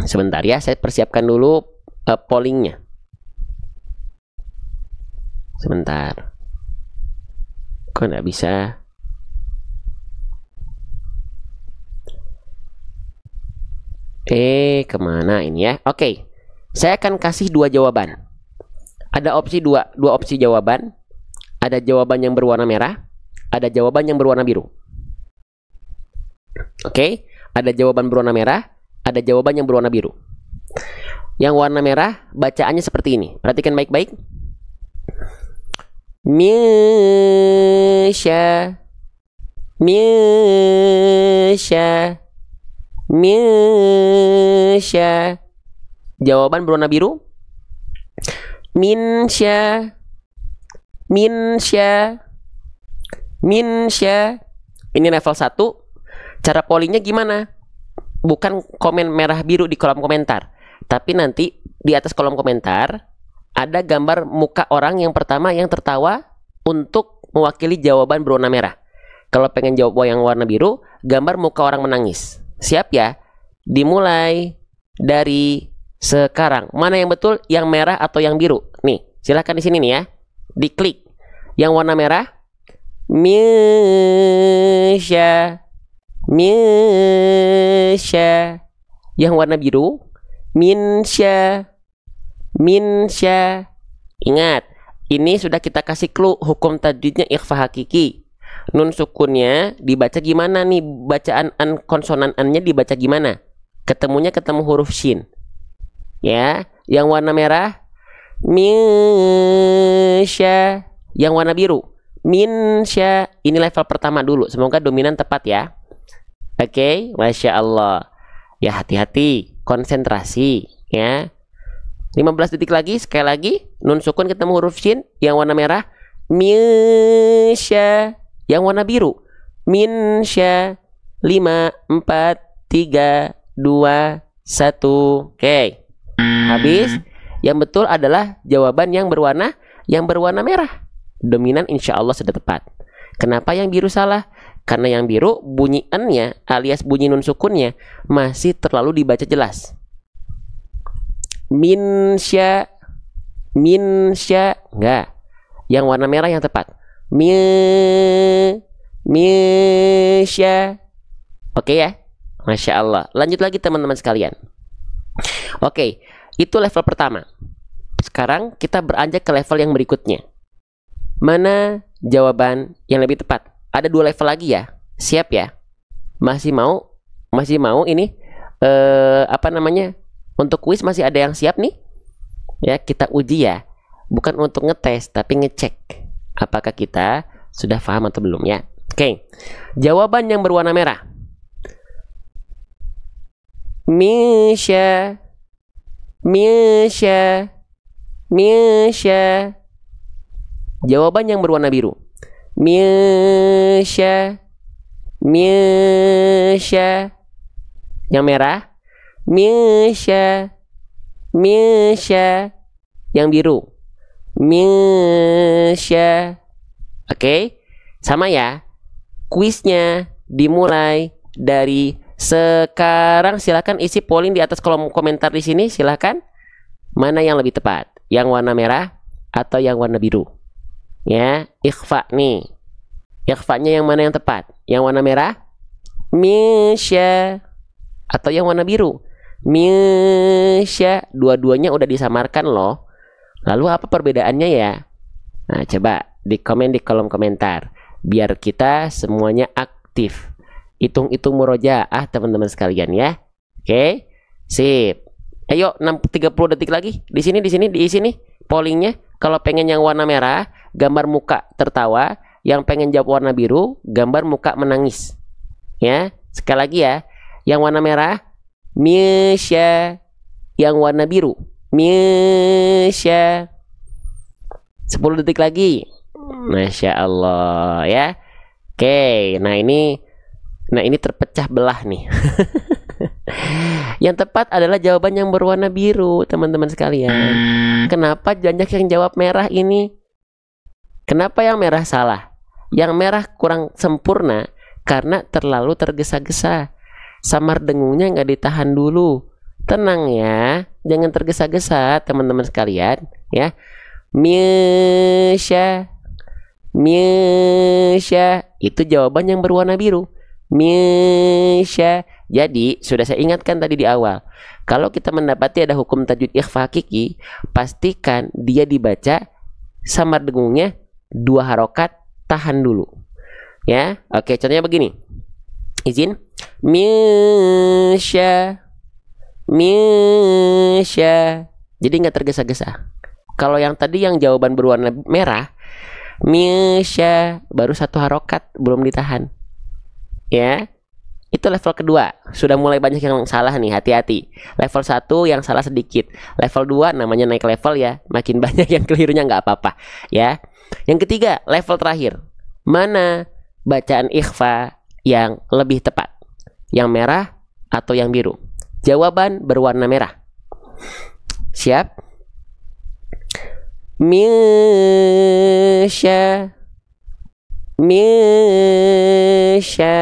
Sebentar ya, saya persiapkan dulu pollingnya. Sebentar. Kok nggak bisa? Kemana ini ya? Oke. Saya akan kasih 2 jawaban. Ada opsi dua opsi jawaban. Ada jawaban yang berwarna merah, ada jawaban yang berwarna biru. Oke, ada jawaban berwarna merah, ada jawaban yang berwarna biru. Yang warna merah bacaannya seperti ini. Perhatikan baik-baik. Misya, misya, misya. Jawaban berwarna biru. Minsya, minsya, minsya. Ini level 1. Cara pollingnya gimana? Bukan komen merah biru di kolom komentar, tapi nanti di atas kolom komentar ada gambar muka orang yang pertama yang tertawa untuk mewakili jawaban berwarna merah. Kalau pengen jawab yang warna biru, gambar muka orang menangis. Siap ya? Dimulai dari sekarang. Mana yang betul? Yang merah atau yang biru? Nih, silahkan di sini nih ya. Diklik. Yang warna merah. Misya, misya. Yang warna biru. Minsya, minsya. Ingat, ini sudah kita kasih clue hukum tajwidnya ikhfa hakiki. Nun sukunnya dibaca gimana nih? Bacaan konsonan an-nya dibaca gimana? Ketemunya ketemu huruf shin. Ya, yang warna merah minsya, yang warna biru minsya. Ini level pertama dulu. Semoga dominan tepat ya. Oke, Masya Allah. Ya, hati-hati, konsentrasi ya. 15 detik lagi, sekali lagi. Nun sukun ketemu huruf shin, yang warna merah minsya, yang warna biru minsya. 5, 4, 3, 2, 1. Oke, habis. Yang betul adalah jawaban yang berwarna merah. Dominan insya Allah sudah tepat. Kenapa yang biru salah? Karena yang biru bunyi n-nya alias bunyi nun sukunnya masih terlalu dibaca jelas. Minsya, minsya, enggak. Yang warna merah yang tepat. Misya. Oke ya? Masya Allah. Lanjut lagi teman-teman sekalian. Oke, itu level pertama. Sekarang kita beranjak ke level yang berikutnya. Mana jawaban yang lebih tepat? Ada 2 level lagi ya. Siap ya? Masih mau ini apa namanya? Untuk kuis masih ada yang siap nih? Ya, kita uji ya. Bukan untuk ngetes tapi ngecek apakah kita sudah paham atau belum ya. Oke. Jawaban yang berwarna merah. Misya, misya, misya. Jawaban yang berwarna biru. Misya, misya. Yang merah. Misya, misya. Yang biru. Misya. Oke, sama ya. Kuisnya dimulai dari sekarang. Silakan isi polling di atas kolom komentar di sini. Silakan. Mana yang lebih tepat? Yang warna merah atau yang warna biru? Ya, ikhfa nih. Ikhfanya yang mana yang tepat? Yang warna merah? Misya. Atau yang warna biru? Misya. Dua-duanya udah disamarkan loh. Lalu apa perbedaannya ya? Nah, coba di komen di kolom komentar. Biar kita semuanya aktif. Hitung-hitung murojaah teman-teman sekalian ya. Oke, sip. Ayo 30 detik lagi. Di sini diisi nih pollingnya. Kalau pengen yang warna merah, gambar muka tertawa. Yang pengen jawab warna biru, gambar muka menangis. Ya, sekali lagi ya. Yang warna merah, misya. Yang warna biru, misya. 10 detik lagi. Masya Allah ya. Oke, nah ini terpecah belah nih. Yang tepat adalah jawaban yang berwarna biru, teman-teman sekalian. Kenapa banyak yang jawab merah ini? Kenapa yang merah salah? Yang merah kurang sempurna karena terlalu tergesa-gesa. Samar dengungnya nggak ditahan dulu. Tenang ya, jangan tergesa-gesa teman-teman sekalian ya. Misya, misya. Itu jawaban yang berwarna biru. Misya. Jadi sudah saya ingatkan tadi di awal, kalau kita mendapati ada hukum tajwid ikhfa hakiki, pastikan dia dibaca samar dengungnya 2 harokat, tahan dulu ya. Oke, contohnya begini. Izin. Misya, Misya. Jadi nggak tergesa-gesa. Kalau yang tadi yang jawaban berwarna merah, misya, baru satu harokat, belum ditahan. Ya, itu level kedua. Sudah mulai banyak yang salah nih, hati-hati. Level 1 yang salah sedikit. Level 2 namanya naik level ya. Makin banyak yang kelirunya nggak apa-apa. Ya. Yang ketiga, level terakhir. Mana bacaan ikhfa yang lebih tepat? Yang merah atau yang biru? Jawaban berwarna merah. Siap? Misya. Misya.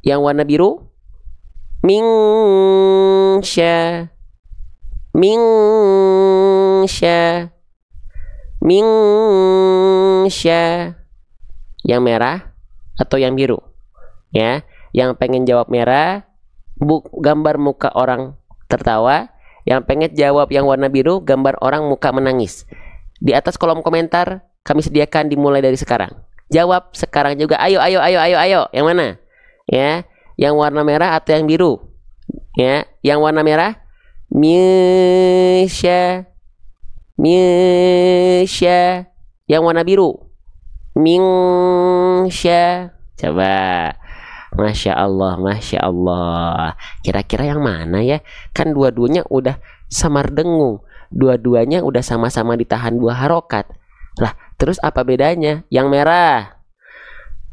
Yang warna biru, mingsya. Mingsya. Mingsya. Yang merah atau yang biru? Ya, yang pengen jawab merah, gambar muka orang tertawa. Yang pengen jawab yang warna biru, gambar orang muka menangis. Di atas kolom komentar kami sediakan dimulai dari sekarang. Jawab sekarang juga. Ayo, ayo, ayo, ayo, ayo. Yang mana? Ya, yang warna merah atau yang biru? Ya, yang warna merah, misya. Misya. Yang warna biru, mingsya. Coba. Masya Allah, Masya Allah. Kira-kira yang mana ya? Kan dua-duanya udah samar dengung. Dua-duanya udah sama-sama ditahan 2 harokat. Lah, terus apa bedanya? Yang merah,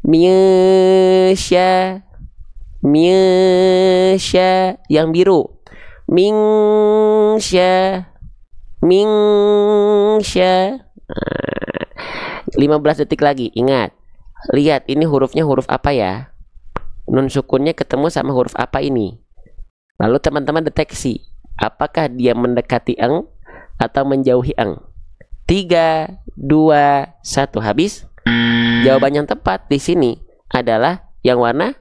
misya. Misya. Yang biru, mingsya. Mingsya. 15 detik lagi. Ingat. Lihat ini hurufnya huruf apa ya? Nun sukunnya ketemu sama huruf apa ini? Lalu teman-teman deteksi, apakah dia mendekati eng atau menjauhi eng? 3, 2, 1, habis. Jawaban yang tepat di sini adalah yang warna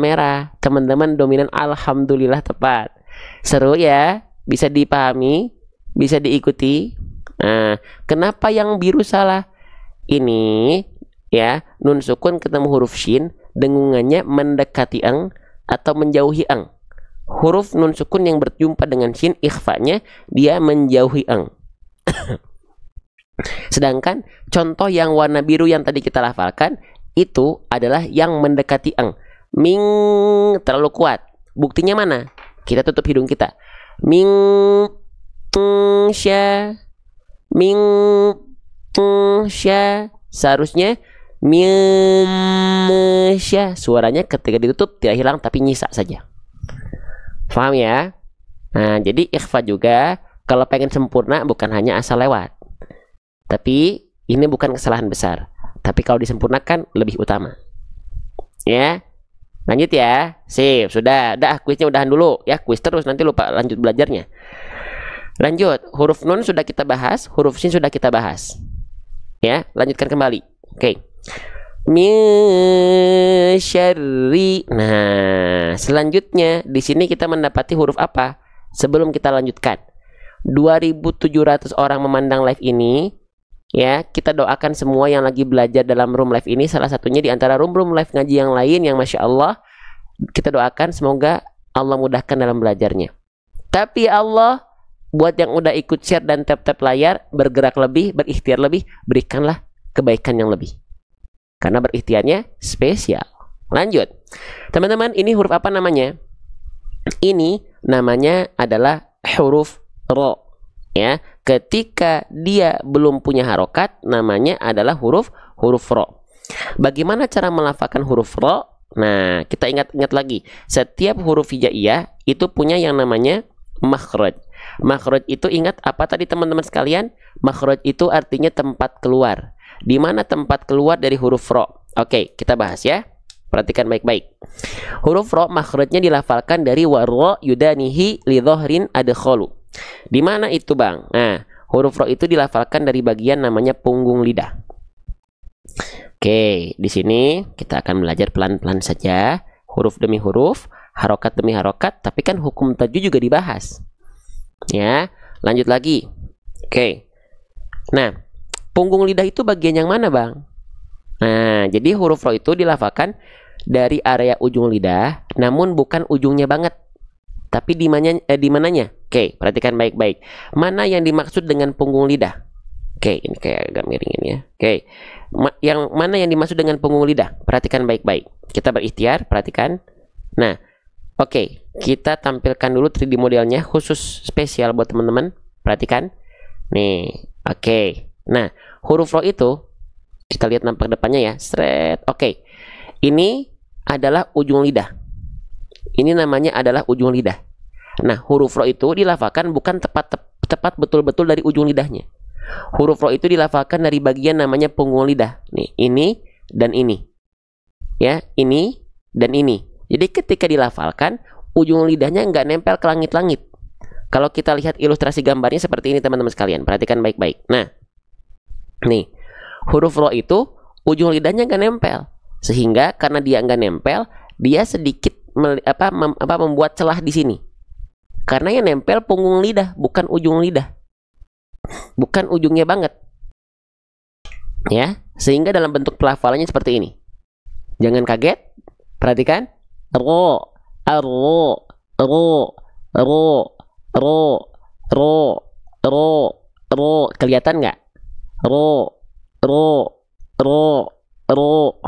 merah. Teman-teman dominan, alhamdulillah tepat. Seru ya? Bisa dipahami? Bisa diikuti? Nah, kenapa yang biru salah? Ini ya, nun sukun ketemu huruf shin, dengungannya mendekati eng atau menjauhi eng. Huruf nun sukun yang berjumpa dengan shin, ikhfanya dia menjauhi eng. Sedangkan contoh yang warna biru yang tadi kita lafalkan itu adalah yang mendekati eng. Ming terlalu kuat. Buktinya mana? Kita tutup hidung kita. Ming sya. Ming sya. Seharusnya misya. Suaranya ketika ditutup tidak hilang tapi nyisa saja. Paham ya? Nah, jadi ikhfa juga kalau pengen sempurna bukan hanya asal lewat. Tapi ini bukan kesalahan besar. Tapi kalau disempurnakan lebih utama. Ya. Lanjut ya. Sip, sudah. Dah, kuisnya udahan dulu ya. Kuis terus nanti lupa lanjut belajarnya. Lanjut. Huruf nun sudah kita bahas, huruf shin sudah kita bahas. Ya, lanjutkan kembali. Oke. Min syarri. Nah, selanjutnya di sini kita mendapati huruf apa? Sebelum kita lanjutkan. 2.700 orang memandang live ini. Ya, kita doakan semua yang lagi belajar dalam room live ini, salah satunya di antara room live ngaji yang lain yang Masya Allah, kita doakan semoga Allah mudahkan dalam belajarnya. Tapi Allah, buat yang udah ikut share dan tap-tap layar, bergerak lebih, berikhtiar lebih, berikanlah kebaikan yang lebih. Karena berikhtiarnya spesial. Lanjut. Teman-teman, ini huruf apa namanya? Ini namanya adalah huruf ro. Ya, ketika dia belum punya harokat, namanya adalah huruf ro. Bagaimana cara melafalkan huruf ro? Nah, kita ingat-ingat lagi. Setiap huruf hijaiyah itu punya yang namanya makhraj. Makhraj itu ingat apa tadi teman-teman sekalian? Makhraj itu artinya tempat keluar. Di mana tempat keluar dari huruf ro? Oke, kita bahas ya. Perhatikan baik-baik. Huruf ro makhrajnya dilafalkan dari warro yudanihi li dhahrin adkholu. Di mana itu, Bang? Nah, huruf ro itu dilafalkan dari bagian namanya punggung lidah. Oke, di sini kita akan belajar pelan-pelan saja, huruf demi huruf, harokat demi harokat, tapi kan hukum tajwid juga dibahas. Ya, lanjut lagi. Oke. Nah, punggung lidah itu bagian yang mana, Bang? Nah, jadi huruf ro itu dilafalkan dari area ujung lidah, namun bukan ujungnya banget. Tapi di mananya? Oke, perhatikan baik-baik. Mana yang dimaksud dengan punggung lidah? Oke, ini kayak agak miringin ya. Oke, yang mana yang dimaksud dengan punggung lidah? Perhatikan baik-baik. Kita berikhtiar, perhatikan. Nah, oke, kita tampilkan dulu 3D modelnya khusus spesial buat teman-teman. Perhatikan. Nih, oke. Nah, huruf ro itu kita lihat nampak depannya ya. Sret. Oke. Ini adalah ujung lidah. Ini namanya adalah ujung lidah. Nah, huruf ro itu dilafalkan bukan tepat betul-betul dari ujung lidahnya. Huruf ro itu dilafalkan dari bagian namanya punggung lidah. Nih, ini dan ini. Ya, ini dan ini. Jadi ketika dilafalkan, ujung lidahnya nggak nempel ke langit-langit. Kalau kita lihat ilustrasi gambarnya seperti ini teman-teman sekalian. Perhatikan baik-baik. Nah, nih, huruf ro itu ujung lidahnya nggak nempel. Sehingga karena dia nggak nempel, dia sedikit membuat celah di sini. Karena yang nempel punggung lidah, bukan ujung lidah. Bukan ujungnya banget. Ya, sehingga dalam bentuk pelafalannya seperti ini. Jangan kaget. Perhatikan. Ro, ro, ro, ro, ro, ro, ro, ro. Kelihatan nggak? Ro, ro, ro, ro.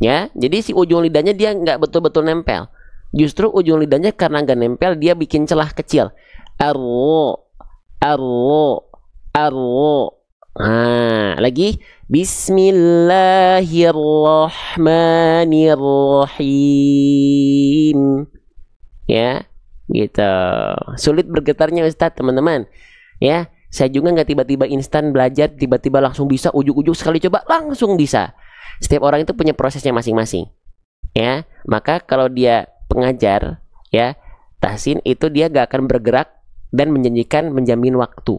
Ya, jadi si ujung lidahnya dia nggak betul-betul nempel. Justru ujung lidahnya karena nggak nempel, dia bikin celah kecil. Arro, arro, arro. Nah, lagi Bismillahirrahmanirrahim. Ya, gitu. Sulit bergetarnya Ustadz, teman-teman. Ya, saya juga nggak tiba-tiba instan belajar, tiba-tiba langsung bisa, ujuk-ujuk sekali coba langsung bisa. Setiap orang itu punya prosesnya masing-masing. Ya, maka kalau dia pengajar, ya, tahsin itu dia gak akan bergerak dan menjamin waktu.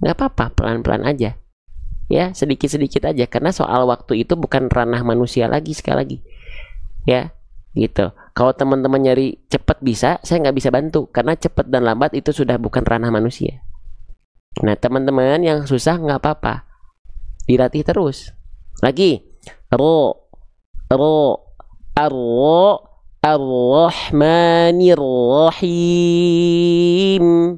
Nggak apa-apa, pelan-pelan aja. Ya, sedikit-sedikit aja. Karena soal waktu itu bukan ranah manusia lagi, sekali lagi. Ya, gitu. Kalau teman-teman nyari cepat bisa, saya nggak bisa bantu. Karena cepat dan lambat itu sudah bukan ranah manusia. Nah, teman-teman yang susah nggak apa-apa. Dilatih terus. Lagi. Ro, ro, arro, arrohmanirrohim.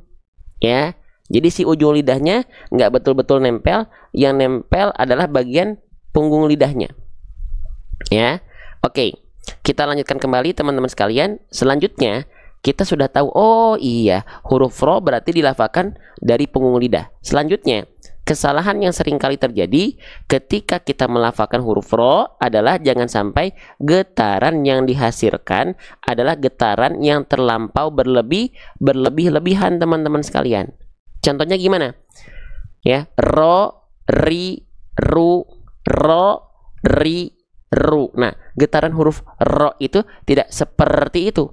Ya, jadi si ujung lidahnya nggak betul-betul nempel. Yang nempel adalah bagian punggung lidahnya. Ya, oke. Kita lanjutkan kembali teman-teman sekalian. Selanjutnya kita sudah tahu, oh iya, huruf ro berarti dilafalkan dari punggung lidah. Selanjutnya, kesalahan yang sering kali terjadi ketika kita melafalkan huruf ro adalah jangan sampai getaran yang dihasilkan adalah getaran yang terlampau berlebih-lebihan teman-teman sekalian. Contohnya gimana? Ya, ro, ri, ru, ro, ri, ru. Nah, getaran huruf ro itu tidak seperti itu.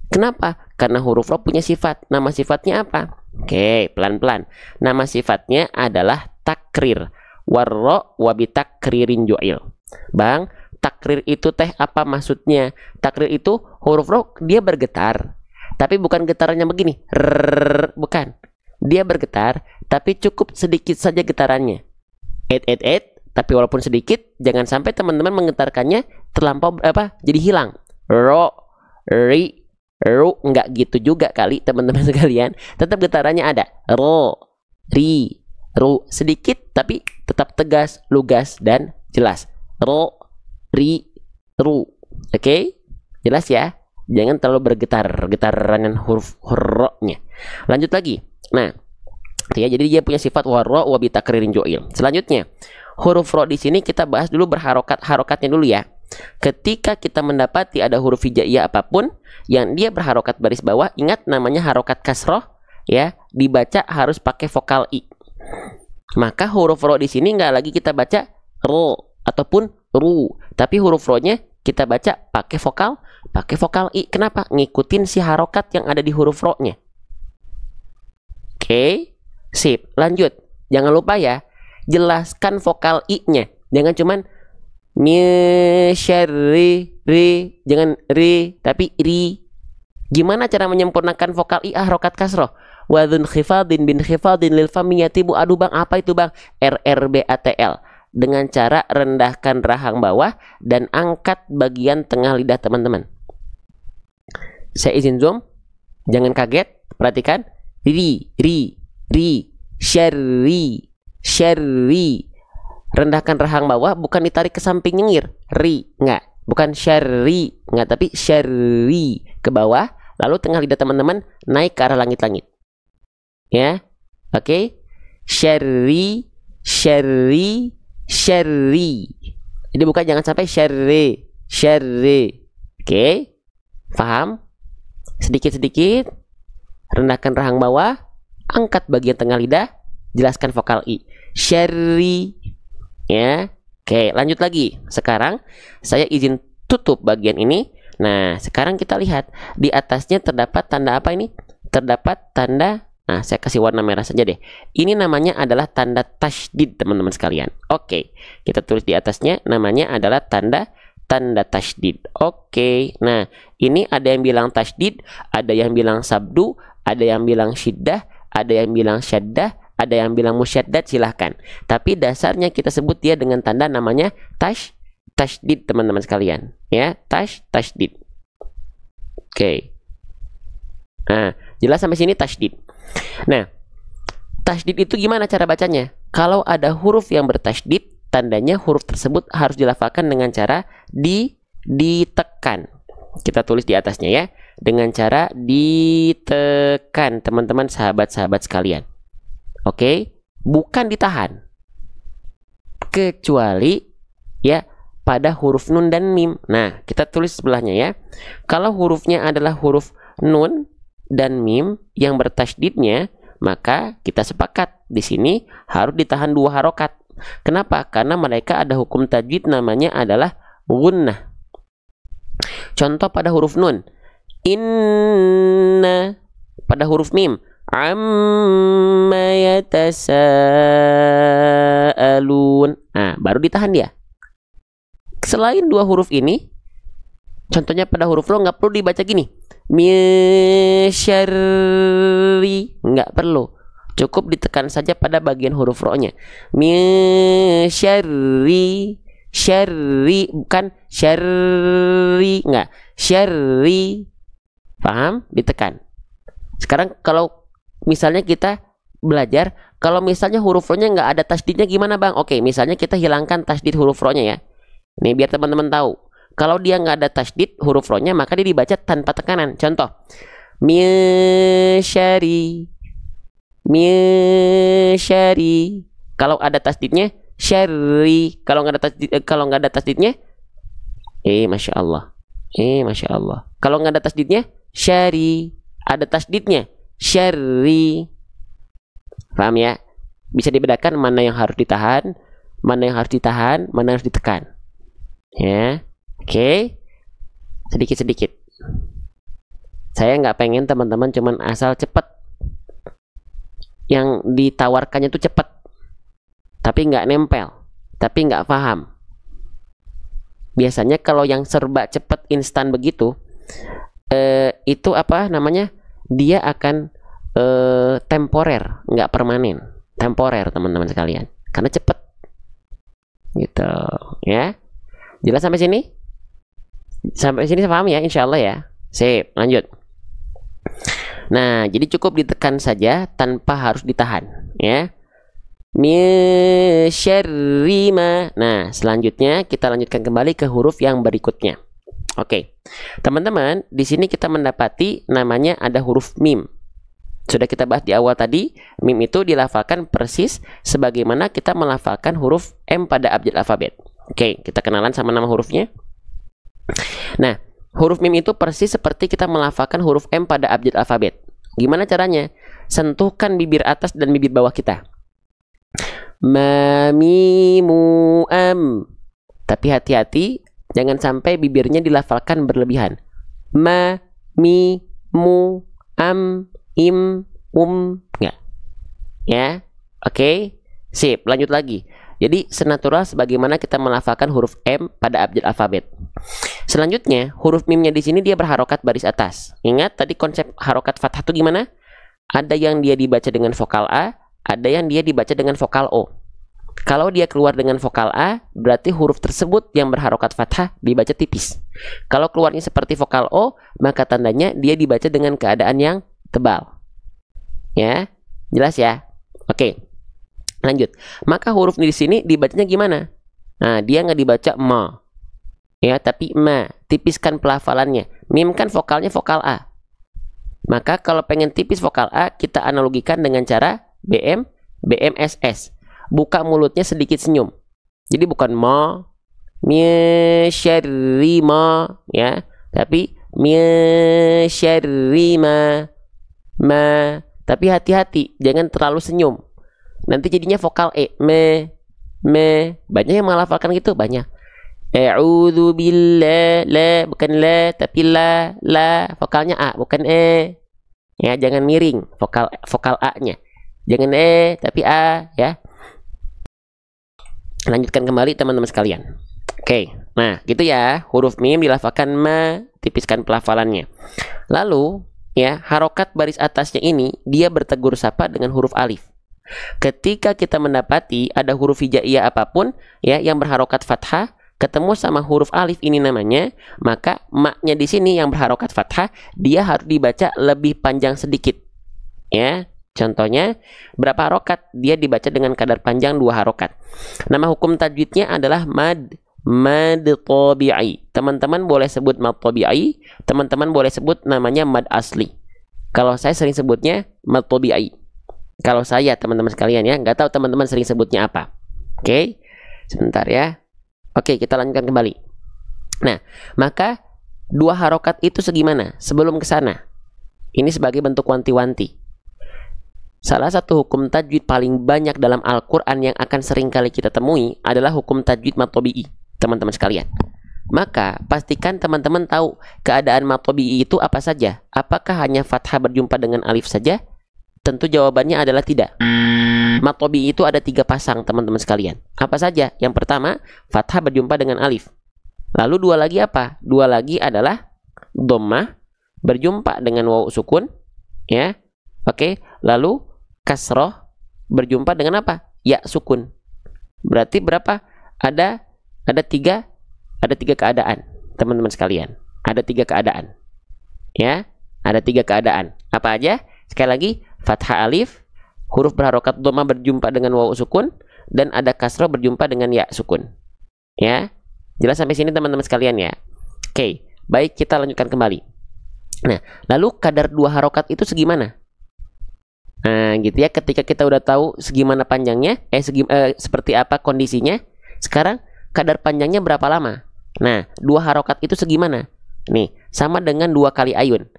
Kenapa? Karena huruf ro punya sifat. Nama sifatnya apa? Oke, pelan-pelan. Nama sifatnya adalah takrir. Warro wabitakririn ju'il. Bang, takrir itu teh apa maksudnya? Takrir itu huruf ro dia bergetar. Tapi bukan getarannya begini. Rrrr, bukan. Dia bergetar, tapi cukup sedikit saja getarannya. Tapi walaupun sedikit, jangan sampai teman-teman menggetarkannya terlampau jadi hilang. Ro, ri, ru, nggak gitu juga kali teman-teman sekalian. Tetap getarannya ada. Ro, ri, ru, sedikit tapi tetap tegas, lugas dan jelas. Ro, ri, ru. Oke? Jelas ya? Jangan terlalu bergetar, getaran huruf ro-nya. Lanjut lagi. Nah, ya, jadi dia punya sifat warro wabitakririn ju'il. Selanjutnya, huruf ro di sini kita bahas dulu harokatnya dulu ya. Ketika kita mendapati ada huruf hijaiyah apapun yang dia berharokat baris bawah, ingat namanya harokat kasroh ya, dibaca harus pakai vokal i. Maka huruf ro di sini nggak lagi kita baca ro ataupun ru, tapi huruf ro-nya kita baca pakai vokal i. Kenapa? Ngikutin si harokat yang ada di huruf ro-nya. Oke, sip. Lanjut. Jangan lupa ya, jelaskan vokal i-nya. Jangan cuman syarri, ri, jangan ri, tapi ri. Gimana cara menyempurnakan vokal i harokat kasroh? Wadun khifadin bin khifadin lil fami yatibu. Aduh bang, apa itu bang? RRBATL. Dengan cara rendahkan rahang bawah dan angkat bagian tengah lidah teman-teman. Saya izin zoom. Jangan kaget. Perhatikan. Ri. Syarri. Rendahkan rahang bawah, bukan ditarik ke samping nyengir. Ri, enggak. Bukan syarri, enggak, tapi syarri ke bawah. Lalu tengah lidah teman-teman naik ke arah langit-langit. Ya. Oke. Syarri. Jadi bukan, jangan sampai syarri. Oke. Paham? Sedikit-sedikit. Rendahkan rahang bawah, angkat bagian tengah lidah, jelaskan vokal i. Syarri. Ya. Oke, lanjut lagi. Sekarang saya izin tutup bagian ini. Nah, sekarang kita lihat di atasnya terdapat tanda apa ini? Terdapat tanda, nah saya kasih warna merah saja deh. Ini namanya adalah tanda tasydid, teman-teman sekalian. Oke, kita tulis di atasnya namanya adalah tanda tasydid. Oke. Nah, ini ada yang bilang tasydid, ada yang bilang sabdu, ada yang bilang syiddah, ada yang bilang syaddah, ada yang bilang musyaddad, silahkan. Tapi dasarnya kita sebut dia dengan tanda namanya tasydid, teman-teman sekalian. Ya, tasydid. Oke. Nah, jelas sampai sini tasydid. Nah, tasydid itu gimana cara bacanya? Kalau ada huruf yang bertasydid, tandanya huruf tersebut harus dilafalkan dengan cara ditekan. Kita tulis di atasnya ya. Dengan cara ditekan, teman-teman, sahabat-sahabat sekalian. Oke, bukan ditahan. Kecuali ya pada huruf nun dan mim. Nah, kita tulis sebelahnya ya. Kalau hurufnya adalah huruf nun dan mim yang bertasydidnya, maka kita sepakat di sini harus ditahan 2 harokat. Kenapa? Karena mereka ada hukum tajwid namanya adalah gunnah. Contoh pada huruf nun, inna. Pada huruf mim, amma yatasaalun. Nah, baru ditahan dia. Selain 2 huruf ini, contohnya pada huruf ro nggak perlu dibaca gini, misyarri, nggak perlu. Cukup ditekan saja pada bagian huruf ro-nya. Misyarri, syarri, bukan syarri, nggak, syarri. Paham? Ditekan. Sekarang kalau misalnya kita belajar, kalau misalnya huruf ro-nya nggak ada tasdidnya gimana bang? Oke, misalnya kita hilangkan tasdid huruf ro-nya ya. Nih biar teman-teman tahu. Kalau dia nggak ada tasdid huruf ro-nya, maka dia dibaca tanpa tekanan. Contoh, misyari. Kalau ada tasdidnya syari. Kalau nggak ada tasdidnya, masya Allah. Kalau nggak ada tasdidnya syari. Ada tasdidnya syari. Paham ya? Bisa dibedakan mana yang harus ditahan, mana yang harus ditekan. Ya, oke. Sedikit-sedikit. Saya nggak pengen teman-teman cuman asal cepet. Yang ditawarkannya itu cepet, tapi nggak nempel, tapi nggak paham. Biasanya kalau yang serba cepet instan begitu, itu apa namanya? Dia akan temporer, nggak permanen. Temporer, teman-teman sekalian, karena cepet. Gitu, ya. Jelas sampai sini? Sampai sini paham ya, insya Allah ya. Sip, lanjut. Nah, jadi cukup ditekan saja tanpa harus ditahan, ya. Misyarri ma. Nah, selanjutnya kita lanjutkan kembali ke huruf yang berikutnya. Oke. Teman-teman, di sini kita mendapati namanya ada huruf mim. Sudah kita bahas di awal tadi, mim itu dilafalkan persis sebagaimana kita melafalkan huruf M pada abjad alfabet. Oke, kita kenalan sama nama hurufnya. Nah, huruf mim itu persis seperti kita melafalkan huruf M pada abjad alfabet. Gimana caranya? Sentuhkan bibir atas dan bibir bawah kita. Ma, mi, mu, am. Tapi hati-hati, jangan sampai bibirnya dilafalkan berlebihan. Ma, mi, mu, am, im, nggak. Ya, oke. Sip, lanjut lagi. Jadi senatural sebagaimana kita melafalkan huruf M pada abjad alfabet. Selanjutnya, huruf mimnya di sini dia berharokat baris atas. Ingat tadi konsep harokat fathah itu gimana? Ada yang dia dibaca dengan vokal A, ada yang dia dibaca dengan vokal O. Kalau dia keluar dengan vokal A, berarti huruf tersebut yang berharokat fathah dibaca tipis. Kalau keluarnya seperti vokal O, maka tandanya dia dibaca dengan keadaan yang tebal. Ya, jelas ya? Oke, lanjut. Maka huruf di sini dibacanya gimana? Nah, dia nggak dibaca ma, ya, tapi ma. Tipiskan pelafalannya. Mim kan vokalnya vokal A. Maka kalau pengen tipis vokal A, kita analogikan dengan cara BMSS. Buka mulutnya sedikit senyum. Jadi bukan ma, syarri ma, ya, tapi syarri ma. Tapi hati-hati, jangan terlalu senyum. Nanti jadinya vokal E, me. Banyak yang melafalkan gitu, banyak. A'udzu billah, la, bukan la, tapi la, vokalnya A, bukan E. Ya, jangan miring vokal A-nya. Jangan E, tapi A, ya. Lanjutkan kembali teman-teman sekalian. Oke, nah gitu ya, huruf mim dilafalkan ma, tipiskan pelafalannya. Lalu ya, harokat baris atasnya ini dia bertegur sapa dengan huruf alif. Ketika kita mendapati ada huruf hijaiyah apapun ya yang berharokat fathah ketemu sama huruf alif ini namanya, maka maknya di sini yang berharokat fathah dia harus dibaca lebih panjang sedikit. Ya. Contohnya, berapa harokat? Dia dibaca dengan kadar panjang 2 harokat. Nama hukum tajwidnya adalah mad tabi'i. Teman-teman boleh sebut mad tabi'i, teman-teman boleh sebut namanya mad asli. Kalau saya sering sebutnya mad tabi'i. Kalau saya, teman-teman sekalian ya, nggak tahu teman-teman sering sebutnya apa. Oke, sebentar ya. Oke, kita lanjutkan kembali. Nah, maka 2 harokat itu segimana? Sebelum ke sana, ini sebagai bentuk wanti-wanti. Salah satu hukum tajwid paling banyak dalam Al-Quran yang akan sering kali kita temui adalah hukum tajwid mad tabi'i, teman-teman sekalian. Maka pastikan teman-teman tahu keadaan mad tabi'i itu apa saja. Apakah hanya fathah berjumpa dengan alif saja? Tentu jawabannya adalah tidak. Mad tabi'i itu ada 3 pasang, teman-teman sekalian. Apa saja? Yang pertama, fathah berjumpa dengan alif. Lalu 2 lagi apa? 2 lagi adalah dhammah berjumpa dengan wawu sukun, ya. Oke, lalu kasroh berjumpa dengan apa? Ya sukun. Berarti berapa? Ada 3 keadaan, teman-teman sekalian. Ada 3 keadaan. Ya, ada 3 keadaan. Apa aja? Sekali lagi, fathah alif, huruf berharokat dhammah berjumpa dengan wawu sukun, dan ada kasroh berjumpa dengan ya sukun. Ya, jelas sampai sini teman-teman sekalian ya. Oke, baik, kita lanjutkan kembali. Nah, lalu kadar 2 harokat itu segimana? Nah, gitu ya. Ketika kita udah tahu segimana panjangnya, seperti apa kondisinya, sekarang kadar panjangnya berapa lama? Nah, 2 harokat itu segimana? Nih, sama dengan 2 kali ayun.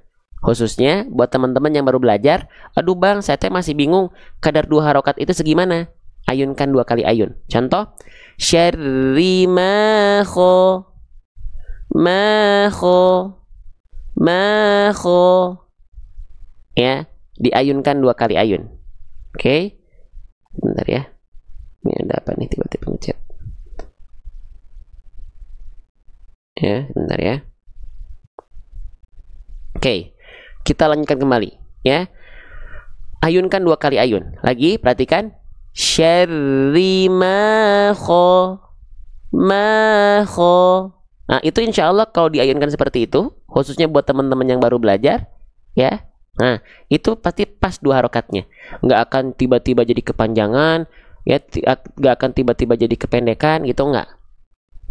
Khususnya buat teman-teman yang baru belajar, aduh bang, saya masih bingung kadar 2 harokat itu segimana? Ayunkan 2 kali ayun. Contoh, syarri ma kho, ya, diayunkan 2 kali ayun. Oke. Bentar ya. Ini ada apa nih tiba-tiba ngechat. Ya, bentar ya. Oke. Kita lanjutkan kembali, ya. Ayunkan 2 kali ayun. Lagi perhatikan. Syarri ma kho. Nah, itu insya Allah kalau diayunkan seperti itu, khususnya buat teman-teman yang baru belajar, ya. Nah, itu pasti pas 2 harokatnya. Nggak akan tiba-tiba jadi kepanjangan, ya, nggak akan tiba-tiba jadi kependekan, gitu nggak.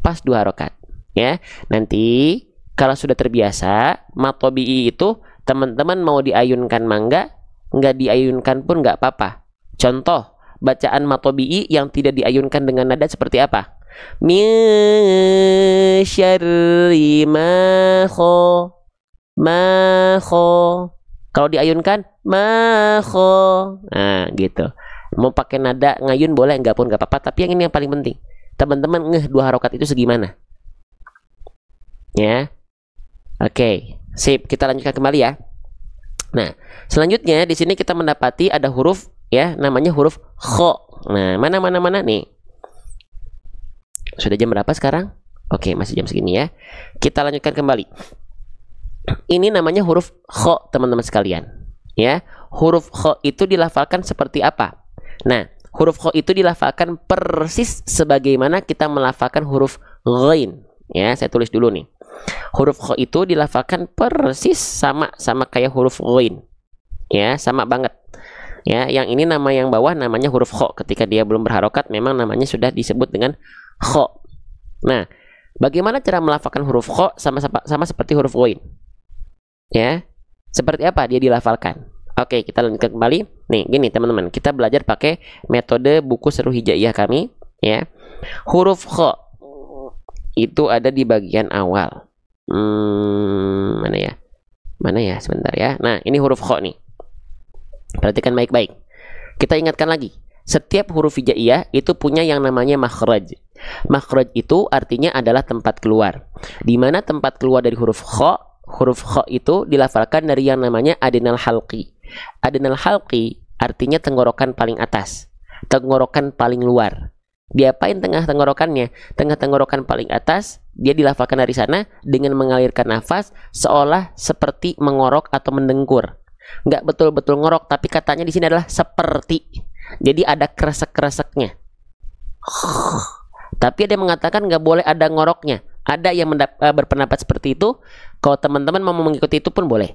Pas 2 harokat, ya. Nanti kalau sudah terbiasa, mad tabi'i itu teman-teman mau diayunkan mangga, nggak diayunkan pun nggak apa-apa. Contoh, bacaan mad tabi'i yang tidak diayunkan dengan nada seperti apa? Min syarri ma kho. Kalau diayunkan ma kho. Nah, gitu. Mau pakai nada ngayun boleh, nggak pun nggak apa-apa. Tapi yang ini yang paling penting, teman-teman ngeh 2 harokat itu segimana. Ya. Oke, sip. Kita lanjutkan kembali ya. Nah, selanjutnya di sini kita mendapati ada huruf, ya, namanya huruf kho. Nah, mana nih. Sudah jam berapa sekarang? Oke, masih jam segini ya. Kita lanjutkan kembali. Ini namanya huruf kho, teman-teman sekalian. Ya, huruf kho itu dilafalkan seperti apa? Nah, huruf kho itu dilafalkan persis sebagaimana kita melafalkan huruf ghain. Ya, saya tulis dulu nih. Huruf kho itu dilafalkan persis sama kayak huruf ghain. Ya, sama banget. Ya, yang ini nama yang bawah namanya huruf kho. Ketika dia belum berharokat memang namanya sudah disebut dengan kho. Nah, bagaimana cara melafalkan huruf kho sama seperti huruf ghain? Ya, seperti apa dia dilafalkan? Oke, kita lanjutkan kembali. Nih, gini teman-teman, kita belajar pakai metode buku seru hijaiyah kami. Ya, huruf kho itu ada di bagian awal. Mana ya? Mana ya? Sebentar ya. Nah, ini huruf kho nih. Perhatikan baik-baik. Kita ingatkan lagi. Setiap huruf hijaiyah itu punya yang namanya makhraj. Makhraj itu artinya adalah tempat keluar. Di mana tempat keluar dari huruf kho itu dilafalkan dari yang namanya adnal halqi. Adnal halqi artinya tenggorokan paling atas, tenggorokan paling luar. Diapain tengah tenggorokannya? Tengah tenggorokan paling atas, dia dilafalkan dari sana dengan mengalirkan nafas seolah seperti mengorok atau mendengkur. Nggak betul-betul ngorok, tapi katanya di sini adalah seperti. Jadi ada kresek-kreseknya. Tapi ada yang mengatakan nggak boleh ada ngoroknya. Ada yang berpendapat seperti itu. Kalau teman-teman mau mengikuti itu pun boleh.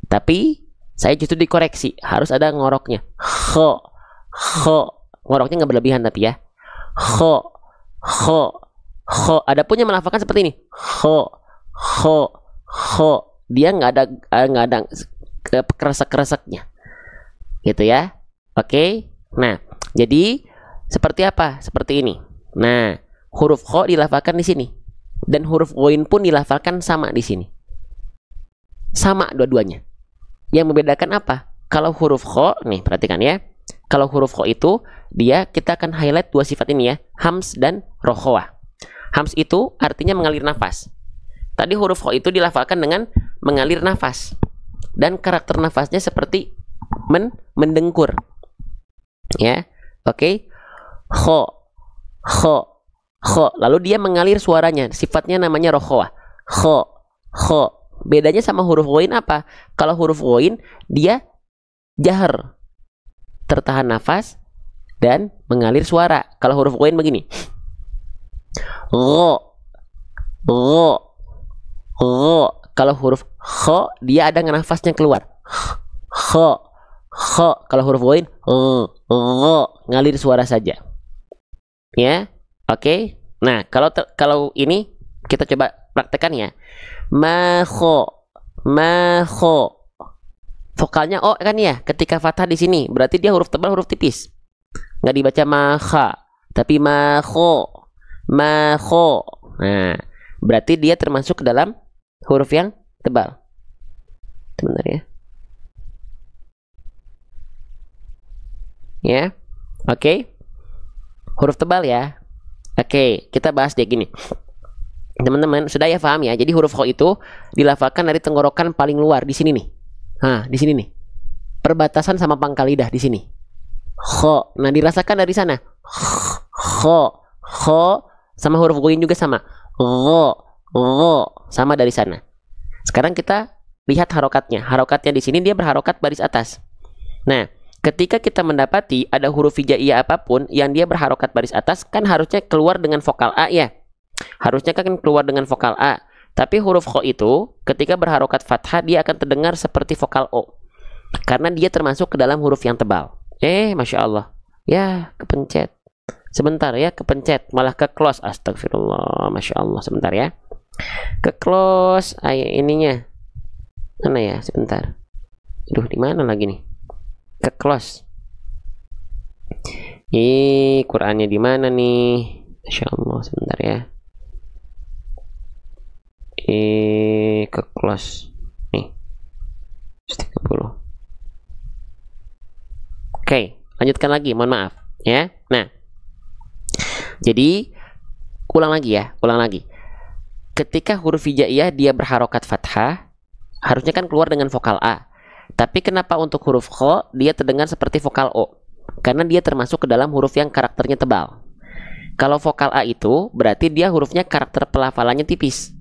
Tapi saya justru dikoreksi, harus ada ngoroknya. Kho. Ngoroknya nggak berlebihan tapi ya. Kho. Adapun yang melafalkan seperti ini. Kho. Dia nggak ada kresek-kreseknya. Gitu ya. Oke. Nah, jadi seperti apa? Seperti ini. Nah, huruf kho dilafalkan di sini. Dan huruf ghain pun dilafalkan sama di sini. Sama dua-duanya. Yang membedakan apa? Kalau huruf kho, nih perhatikan ya. Kalau huruf kho itu, kita akan highlight dua sifat ini ya. Hams dan rokhawah. Hams itu artinya mengalir nafas. Tadi huruf kho itu dilafalkan dengan mengalir nafas. Dan karakter nafasnya seperti mendengkur. Ya, oke. Kho. Lalu dia mengalir suaranya. Sifatnya namanya rokhawah. Kho. Bedanya sama huruf ghain apa? Kalau huruf ghain dia jahar, tertahan nafas dan mengalir suara. Kalau huruf ghain begini. Gho. Kalau huruf kho dia ada nafasnya keluar. Kho. Kalau huruf ghain ngalir suara saja. Ya. Oke. Nah, kalau ini kita coba praktekkan ya. Makho. Vokalnya o kan ya, ketika fathah di sini berarti dia huruf tebal, huruf tipis. Nggak dibaca makha, tapi makho. Nah, berarti dia termasuk ke dalam huruf yang tebal. Sebentar ya. Ya. Oke. Huruf tebal ya. Oke, kita bahas dia gini. Teman-teman, sudah ya paham ya? Jadi huruf kho itu dilafalkan dari tenggorokan paling luar di sini nih. Nah, di sini nih. Perbatasan sama pangkal lidah di sini. Kho. Nah, dirasakan dari sana. Kho. Sama huruf ghain juga sama. Gho. Sama dari sana. Sekarang kita lihat harokatnya. Harokatnya di sini dia berharokat baris atas. Nah, ketika kita mendapati ada huruf hijaiyah apapun yang dia berharokat baris atas, kan harusnya keluar dengan vokal A ya. Harusnya kan keluar dengan vokal A. Tapi huruf kho itu ketika berharokat fathah dia akan terdengar seperti vokal O. Karena dia termasuk ke dalam huruf yang tebal. Masya Allah. Ya, kepencet. Sebentar ya, kepencet. Malah ke close. Astagfirullah. Masya Allah. Sebentar ya. Ke close. Ininya. Mana ya? Sebentar. Aduh, di mana lagi nih? Ke close. Qurannya di mana nih? Masya Allah. Sebentar ya. Ke close nih 30. Oke, lanjutkan lagi, mohon maaf ya. Nah, jadi ulang lagi. Ketika huruf hijaiyah dia berharokat fathah, harusnya kan keluar dengan vokal A. Tapi kenapa untuk huruf kho dia terdengar seperti vokal O? Karena dia termasuk ke dalam huruf yang karakternya tebal. Kalau vokal A itu berarti dia hurufnya karakter pelafalannya tipis.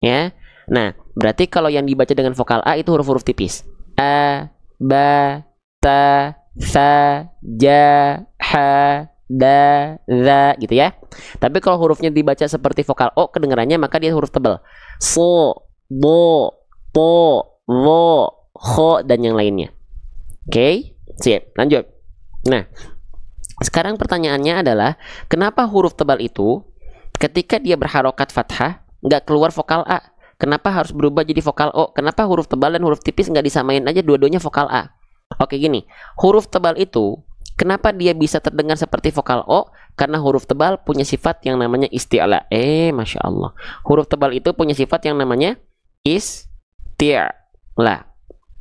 Ya. Nah, berarti kalau yang dibaca dengan vokal A itu huruf-huruf tipis. A, ba, ta, sa, ja, h. ha, da, za gitu ya. Tapi kalau hurufnya dibaca seperti vokal O kedengarannya, maka dia huruf tebal. So, bo, po, wo, ho, dan yang lainnya. Oke, siap, lanjut. Nah, sekarang pertanyaannya adalah, kenapa huruf tebal itu ketika dia berharokat fathah nggak keluar vokal A? Kenapa harus berubah jadi vokal O? Kenapa huruf tebal dan huruf tipis nggak disamain aja dua-duanya vokal A? Oke, gini, huruf tebal itu kenapa dia bisa terdengar seperti vokal O? Karena huruf tebal punya sifat yang namanya isti'la. Masya Allah. Huruf tebal itu punya sifat yang namanya isti'la.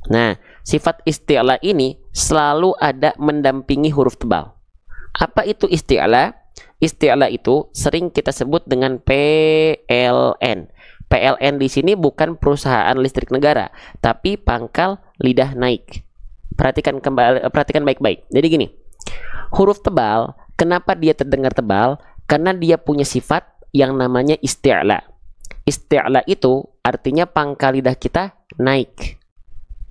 Nah, sifat isti'la ini selalu ada mendampingi huruf tebal. Apa itu isti'la? Isti'la itu sering kita sebut dengan PLN. PLN di sini bukan perusahaan listrik negara, tapi pangkal lidah naik. Perhatikan baik-baik. Jadi gini, huruf tebal, kenapa dia terdengar tebal? Karena dia punya sifat yang namanya isti'la. Isti'la itu artinya pangkal lidah kita naik.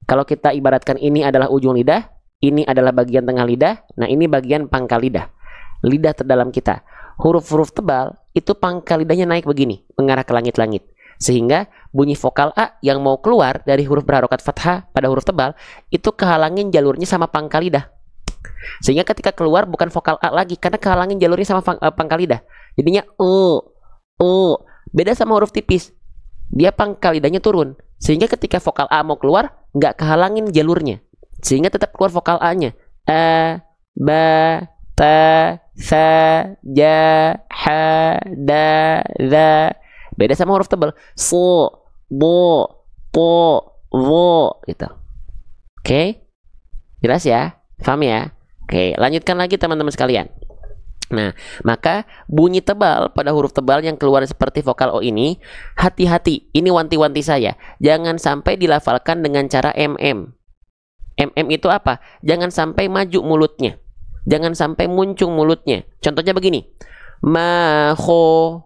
Kalau kita ibaratkan ini adalah ujung lidah, ini adalah bagian tengah lidah, nah ini bagian pangkal lidah. Lidah terdalam kita. Huruf-huruf tebal itu pangkal lidahnya naik begini, mengarah ke langit-langit. Sehingga bunyi vokal A yang mau keluar dari huruf berharokat fathah pada huruf tebal itu kehalangin jalurnya sama pangkal lidah. Sehingga ketika keluar bukan vokal A lagi karena kehalangin jalurnya sama pangkal lidah. Jadinya beda sama huruf tipis. Dia pangkal lidahnya turun. Sehingga ketika vokal A mau keluar nggak kehalangin jalurnya. Sehingga tetap keluar vokal A-nya. A, ba, ta, sa, ja, ha, da, za. Beda sama huruf tebal. So, bo, po, wo gitu. Oke? Jelas ya? Paham ya? Oke, lanjutkan lagi teman-teman sekalian. Nah, maka bunyi tebal pada huruf tebal yang keluar seperti vokal O ini, hati-hati, ini wanti-wanti saya. Jangan sampai dilafalkan dengan cara MM. MM itu apa? Jangan sampai maju mulutnya. Jangan sampai muncung mulutnya. Contohnya begini. Maho,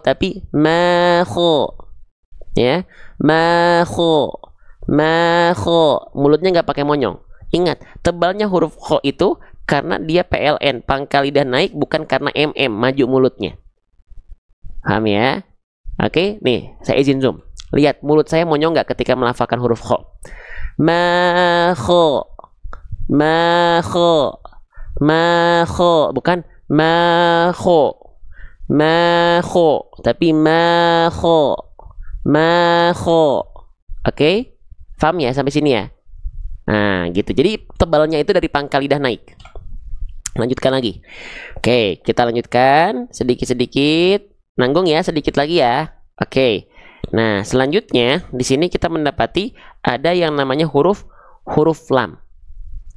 tapi maho, ya, maho, mulutnya nggak pakai monyong. Ingat, tebalnya huruf kho itu karena dia PLN, pangkal lidah naik, bukan karena MM, maju mulutnya. Paham ya? Oke, nih, saya izin zoom. Lihat, mulut saya monyong nggak ketika melafalkan huruf kho? Maho, bukan maho, tapi maho. Oke, paham ya sampai sini ya? Nah, gitu. Jadi tebalnya itu dari pangkal lidah naik. Lanjutkan lagi. Oke, kita lanjutkan sedikit-sedikit. Nanggung ya, sedikit lagi ya. Oke. Nah, selanjutnya di sini kita mendapati ada yang namanya huruf lam.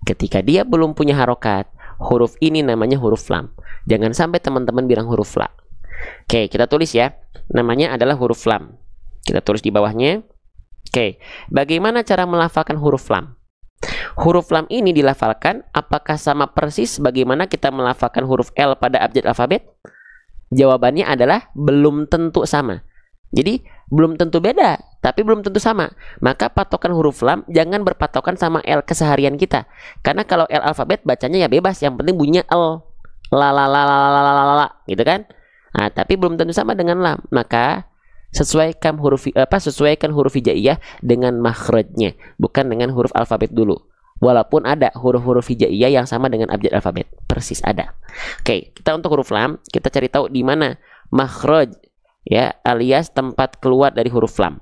Ketika dia belum punya harokat, huruf ini namanya huruf lam. Jangan sampai teman-teman bilang huruf la. Oke, kita tulis ya. Namanya adalah huruf lam. Kita tulis di bawahnya. Oke, bagaimana cara melafalkan huruf lam? Huruf lam ini dilafalkan apakah sama persis bagaimana kita melafalkan huruf L pada abjad alfabet? Jawabannya adalah belum tentu sama. Jadi belum tentu beda, tapi belum tentu sama. Maka patokan huruf lam jangan berpatokan sama L keseharian kita. Karena kalau L alfabet bacanya ya bebas, yang penting bunyinya L, la, gitu kan? Nah, tapi belum tentu sama dengan lam. Maka sesuaikan huruf hijaiyah dengan makhrajnya, bukan dengan huruf alfabet dulu. Walaupun ada huruf-huruf hijaiyah yang sama dengan abjad alfabet, persis ada. Oke, kita untuk huruf lam, kita cari tahu di mana makhraj, ya, alias tempat keluar dari huruf lam.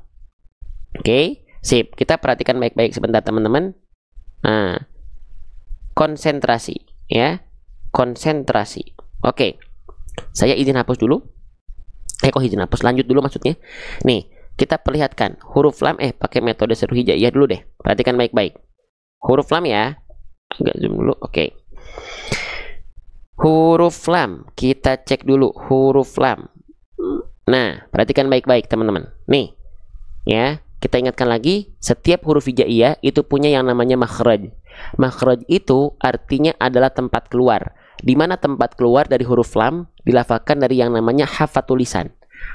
Oke, sip. Kita perhatikan baik-baik sebentar teman-teman. Nah, konsentrasi, ya, konsentrasi. Oke, saya izin hapus dulu. Kok izin hapus? Lanjut dulu maksudnya. Nih, kita perlihatkan huruf lam. Pakai metode seru hijaiyah dulu deh. Perhatikan baik-baik. Huruf lam ya. Agak zoom dulu. Oke. Huruf lam. Kita cek dulu huruf lam. Nah, perhatikan baik-baik teman-teman. Nih, ya, kita ingatkan lagi, setiap huruf hijaiyah itu punya yang namanya makhraj. Makhraj itu artinya adalah tempat keluar. Di mana tempat keluar dari huruf lam dilafalkan dari yang namanya hafatul lisan.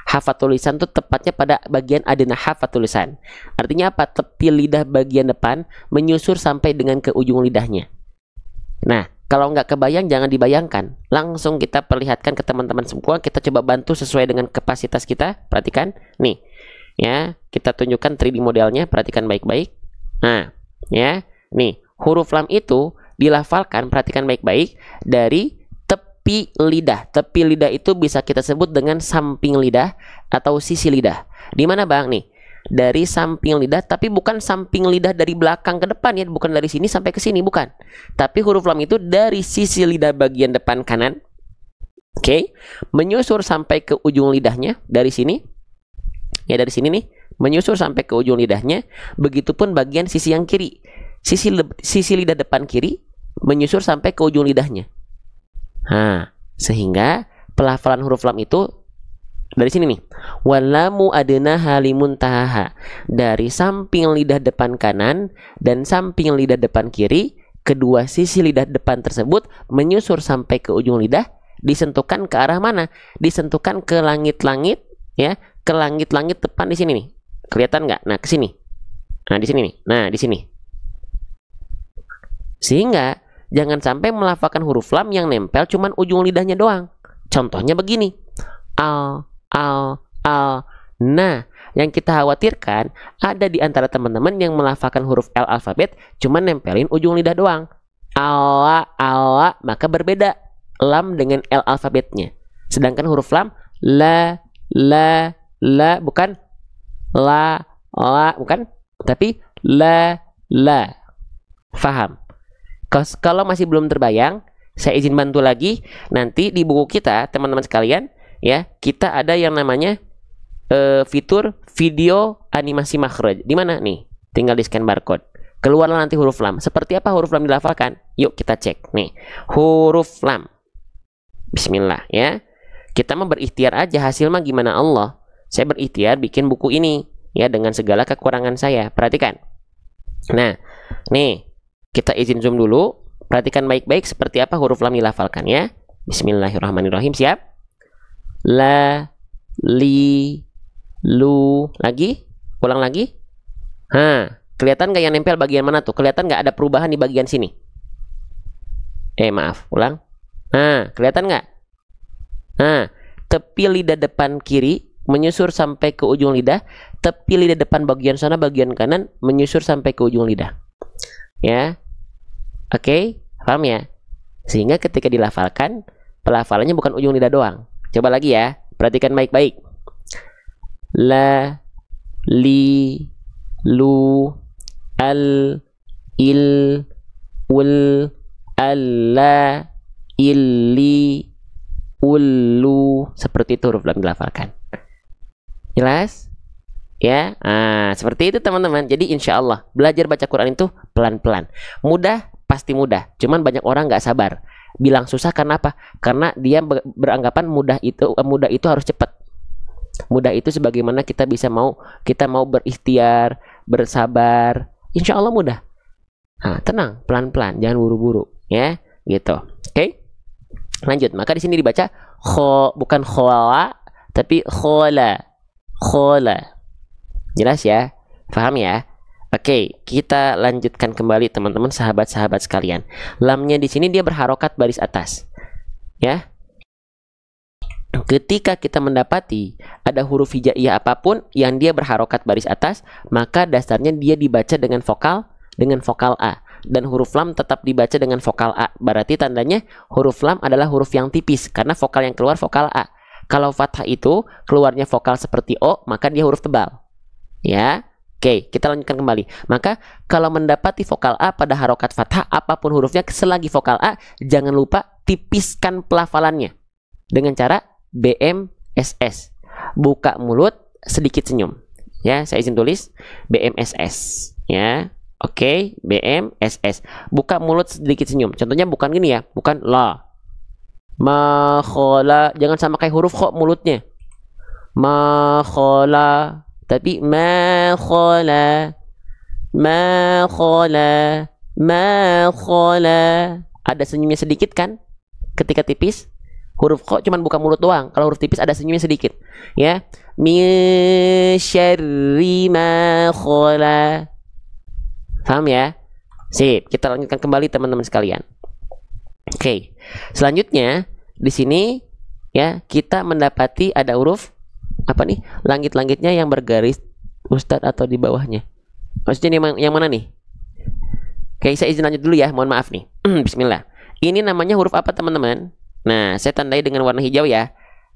Hafatul lisan tuh tepatnya pada bagian adena hafatul lisan. Artinya apa? Tepi lidah bagian depan menyusur sampai dengan ke ujung lidahnya. Nah, kalau nggak kebayang jangan dibayangkan. Langsung kita perlihatkan ke teman-teman semua. Kita coba bantu sesuai dengan kapasitas kita. Perhatikan. Nih. Ya, kita tunjukkan 3D modelnya. Perhatikan baik-baik. Nah, ya. Nih, huruf lam itu dilafalkan, perhatikan baik-baik, dari tepi lidah. Tepi lidah itu bisa kita sebut dengan samping lidah atau sisi lidah. Di mana Bang nih? Dari samping lidah, tapi bukan samping lidah dari belakang ke depan ya, bukan dari sini sampai ke sini, bukan. Tapi huruf lam itu dari sisi lidah bagian depan kanan. Oke, menyusur sampai ke ujung lidahnya dari sini. Ya, dari sini nih, menyusur sampai ke ujung lidahnya. Begitupun bagian sisi yang kiri. Sisi lidah depan kiri menyusur sampai ke ujung lidahnya. Nah, sehingga pelafalan huruf lam itu dari sini nih. Walamu adna halimun tahaha. Dari samping lidah depan kanan dan samping lidah depan kiri, kedua sisi lidah depan tersebut menyusur sampai ke ujung lidah, disentuhkan ke arah mana? Disentuhkan ke langit-langit, ya, ke langit-langit depan di sini nih. Kelihatan nggak? Nah, ke sini. Nah, di sini nih. Nah, di sini. Sehingga jangan sampai melafalkan huruf lam yang nempel cuman ujung lidahnya doang. Contohnya begini. Al. Nah, yang kita khawatirkan ada di antara teman-teman yang melafalkan huruf L alfabet cuman nempelin ujung lidah doang. Allah, maka berbeda lam dengan L alfabetnya. Sedangkan huruf lam la, bukan la, bukan, tapi la. Faham? Kalau masih belum terbayang, saya izin bantu lagi. Nanti di buku kita, teman-teman sekalian, ya, kita ada yang namanya fitur video animasi makhraj. Di mana nih? Tinggal di scan barcode. Keluarlah nanti huruf lam. Seperti apa huruf lam dilafalkan? Yuk kita cek. Nih, huruf lam. Bismillah ya. Kita mah berikhtiar aja, hasil mah gimana Allah. Saya berikhtiar bikin buku ini ya dengan segala kekurangan saya. Perhatikan. Nah, nih. Kita izin zoom dulu. Perhatikan baik-baik seperti apa huruf lam dilafalkan ya. Bismillahirrahmanirrahim. Siap? La, li, lu. Lagi? Ulang lagi? Kelihatan nggak yang nempel bagian mana tuh? Kelihatan nggak ada perubahan di bagian sini? Maaf. Ulang. Kelihatan nggak? Tepi lidah depan kiri menyusur sampai ke ujung lidah. Tepi lidah depan bagian sana, bagian kanan menyusur sampai ke ujung lidah. Ya, oke, paham ya? Sehingga ketika dilafalkan, pelafalannya bukan ujung lidah doang. Coba lagi ya, perhatikan baik-baik. La, li, lu, al, il, ul, alla, illi, ulu. Seperti itu huruf lam dilafalkan. Jelas? Ya, seperti itu teman-teman. Jadi insya Allah belajar baca Quran itu pelan-pelan. Mudah, pasti mudah. Cuman banyak orang nggak sabar. Bilang susah karena apa? Karena dia beranggapan mudah itu harus cepat. Mudah itu sebagaimana kita mau berikhtiar, bersabar. Insya Allah mudah. Tenang, pelan-pelan, jangan buru-buru, ya, gitu. Oke? Lanjut. Maka di sini dibaca bukan khola, tapi khola. Jelas ya? Paham ya? Oke, kita lanjutkan kembali teman-teman sahabat-sahabat sekalian. Lamnya di sini dia berharokat baris atas. Ya. Ketika kita mendapati ada huruf hijaiyah apapun yang dia berharokat baris atas, maka dasarnya dia dibaca dengan vokal A. Dan huruf lam tetap dibaca dengan vokal A. Berarti tandanya huruf lam adalah huruf yang tipis karena vokal yang keluar vokal A. Kalau fathah itu keluarnya vokal seperti O, maka dia huruf tebal. Ya, oke, kita lanjutkan kembali. Maka kalau mendapati vokal A pada harokat fathah, apapun hurufnya selagi vokal A, jangan lupa tipiskan pelafalannya dengan cara BMSS. Buka mulut, sedikit senyum. Ya, saya izin tulis BMSS. Ya, oke, BMSS. Buka mulut, sedikit senyum. Contohnya bukan gini ya, bukan la. Ma khola, jangan sama kayak huruf kho mulutnya. Ma khola. Tapi ma khola, ada senyumnya sedikit kan ketika tipis. Huruf kho cuman buka mulut doang. Kalau huruf tipis ada senyumnya sedikit. Ya. Min syarri ma khala. Paham ya? Sip, kita lanjutkan kembali teman-teman sekalian. Oke. Selanjutnya di sini ya, kita mendapati ada huruf apa nih? Langit-langitnya yang bergaris Ustadz atau di bawahnya. Maksudnya yang mana nih? Oke, saya izin lanjut dulu ya. Mohon maaf nih. Bismillah. Ini namanya huruf apa teman-teman? Nah, saya tandai dengan warna hijau ya.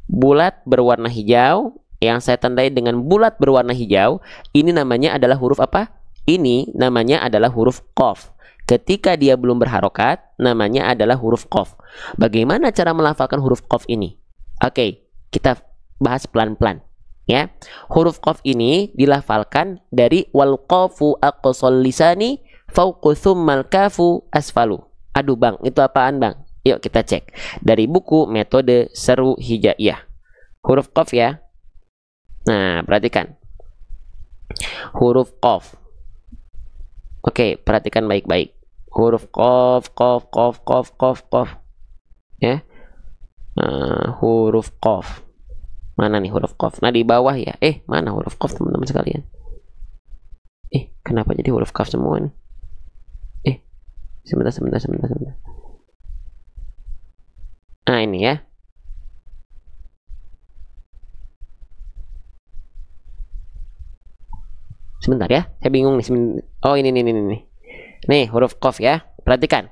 Bulat berwarna hijau. Yang saya tandai dengan bulat berwarna hijau. Ini namanya adalah huruf apa? Ini namanya adalah huruf qaf. Ketika dia belum berharokat, namanya adalah huruf qaf. Bagaimana cara melafalkan huruf qaf ini? Oke, kita bahas pelan-pelan. Ya, huruf qaf ini dilafalkan dari wal qafu aqsal lisani fauqu tsummal kafu asfalu. Aduh bang, itu apaan bang? Yuk kita cek dari buku metode seru hijaiyah. Huruf qaf ya. Nah, perhatikan. Huruf qaf. Oke, perhatikan baik-baik. Huruf qaf, qaf, qaf, qaf, qaf, qaf. Ya. Nah, huruf qaf. Mana nih huruf qaf? Nah, di bawah ya. Mana huruf qaf teman-teman sekalian? Kenapa jadi huruf qaf semua nih? Sebentar. Nah, ini ya. Sebentar ya, saya bingung nih. Oh, ini. Nih, huruf qaf ya. Perhatikan.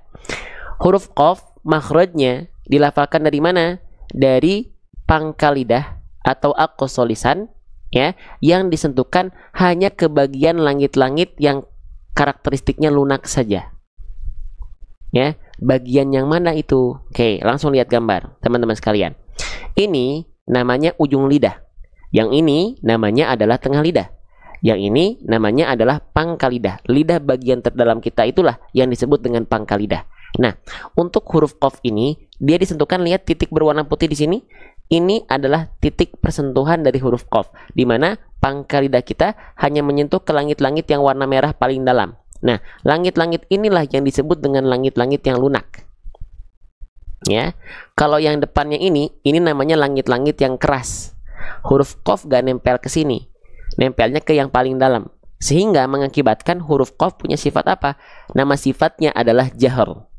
Huruf qaf makhrajnya dilafalkan dari mana? Dari pangkal lidah atau aqsal lisan ya, yang disentuhkan hanya ke bagian langit-langit yang karakteristiknya lunak saja. Ya, bagian yang mana itu? Oke, langsung lihat gambar, teman-teman sekalian. Ini namanya ujung lidah. Yang ini namanya adalah tengah lidah. Yang ini namanya adalah pangkal lidah. Lidah bagian terdalam kita itulah yang disebut dengan pangkal lidah. Nah, untuk huruf qaf ini, dia disentuhkan, lihat titik berwarna putih di sini. Ini adalah titik persentuhan dari huruf qaf, di mana pangkal lidah kita hanya menyentuh ke langit-langit yang warna merah paling dalam. Nah, langit-langit inilah yang disebut dengan langit-langit yang lunak. Ya, kalau yang depannya ini namanya langit-langit yang keras. Huruf qaf gak nempel ke sini, nempelnya ke yang paling dalam, sehingga mengakibatkan huruf qaf punya sifat apa? Nama sifatnya adalah jahr.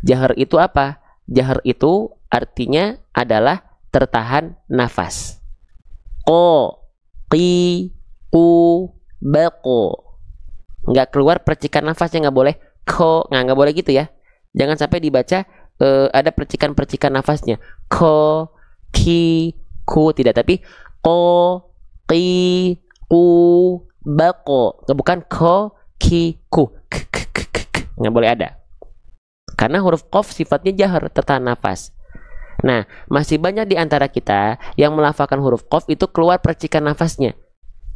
Jahr itu apa? Jahr itu artinya adalah tertahan nafas. Ko, qi, ku, bako. Nggak keluar percikan nafasnya, nggak boleh ko, nggak boleh gitu ya. Jangan sampai dibaca ada percikan-percikan nafasnya. Ko, ki, ku, tidak, tapi ko, qi, ku, bako. Bukan ko, ki, ku. Nggak boleh ada. Karena huruf qaf sifatnya jahr, tertahan nafas. Nah, masih banyak di antara kita yang melafalkan huruf qaf itu keluar percikan nafasnya.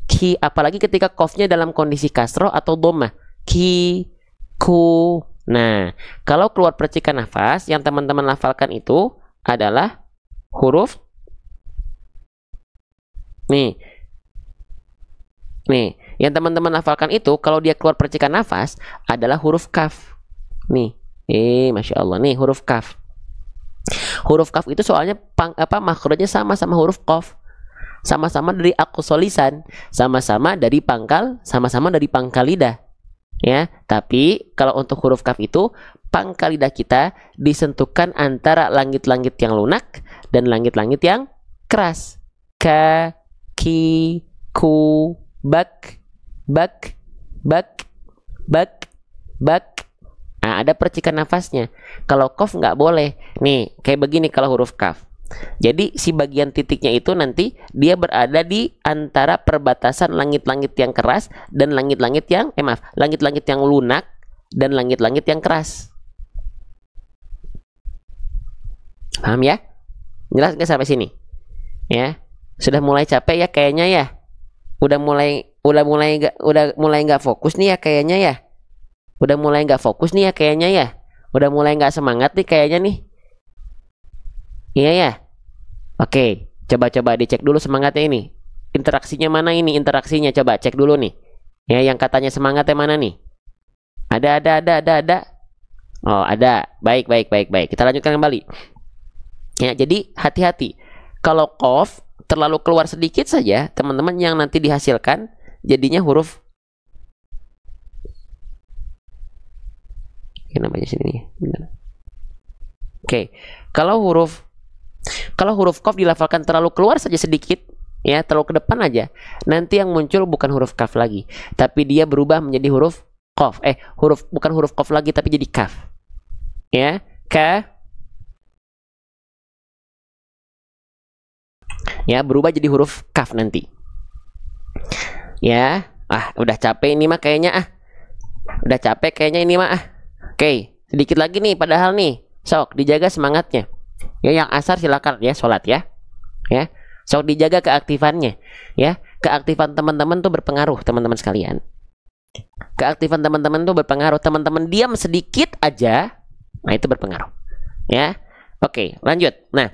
Ki, apalagi ketika qafnya dalam kondisi kasroh atau dhammah. Ki, ku. Nah, kalau keluar percikan nafas, yang teman-teman lafalkan itu adalah huruf nih, yang teman-teman lafalkan itu kalau dia keluar percikan nafas adalah huruf kaf. Nih, masya Allah, nih huruf kaf. Huruf kaf itu soalnya makhrajnya sama huruf qaf. Sama-sama dari aqsal lisan, sama-sama dari pangkal lidah. Ya, tapi kalau untuk huruf kaf itu pangkal lidah kita disentuhkan antara langit-langit yang lunak dan langit-langit yang keras. Ka, ki, ku, bak, bak, bak, bak, bak. Nah, ada percikan nafasnya. Kalau qaf nggak boleh. Nih, kayak begini kalau huruf kaf. Jadi si bagian titiknya itu nanti dia berada di antara perbatasan langit-langit yang keras dan langit-langit yang langit-langit yang lunak dan langit-langit yang keras. Paham ya? Jelas nggak sampai sini? Ya, sudah mulai capek ya kayaknya ya. Udah mulai nggak fokus nih ya kayaknya ya. Udah mulai nggak fokus nih ya kayaknya ya. Udah mulai nggak semangat nih kayaknya nih. Iya ya. Oke, coba dicek dulu semangatnya ini. Interaksinya mana ini? Interaksinya coba cek dulu nih. Ya, yang katanya semangatnya mana nih? Ada. Oh, ada. Baik. Kita lanjutkan kembali. Ya, jadi hati-hati. Kalau qaf terlalu keluar sedikit saja, teman-teman, yang nanti dihasilkan jadinya huruf namanya sini. Benar. Oke. Kalau huruf qaf dilafalkan terlalu keluar saja sedikit, ya, terlalu ke depan aja, nanti yang muncul bukan huruf kaf lagi, tapi dia berubah menjadi huruf qaf. Bukan huruf qaf lagi, tapi jadi kaf. Ya, ya, berubah jadi huruf kaf nanti. Ya, udah capek ini mah kayaknya Udah capek kayaknya ini mah Oke, sedikit lagi nih padahal nih. Sok dijaga semangatnya. Ya, yang asar silakan ya sholat ya. Ya, sok dijaga keaktifannya. Ya, keaktifan teman-teman tuh berpengaruh, teman-teman sekalian. Keaktifan teman-teman tuh berpengaruh. Teman-teman diam sedikit aja, nah itu berpengaruh. Ya. Oke, lanjut. Nah,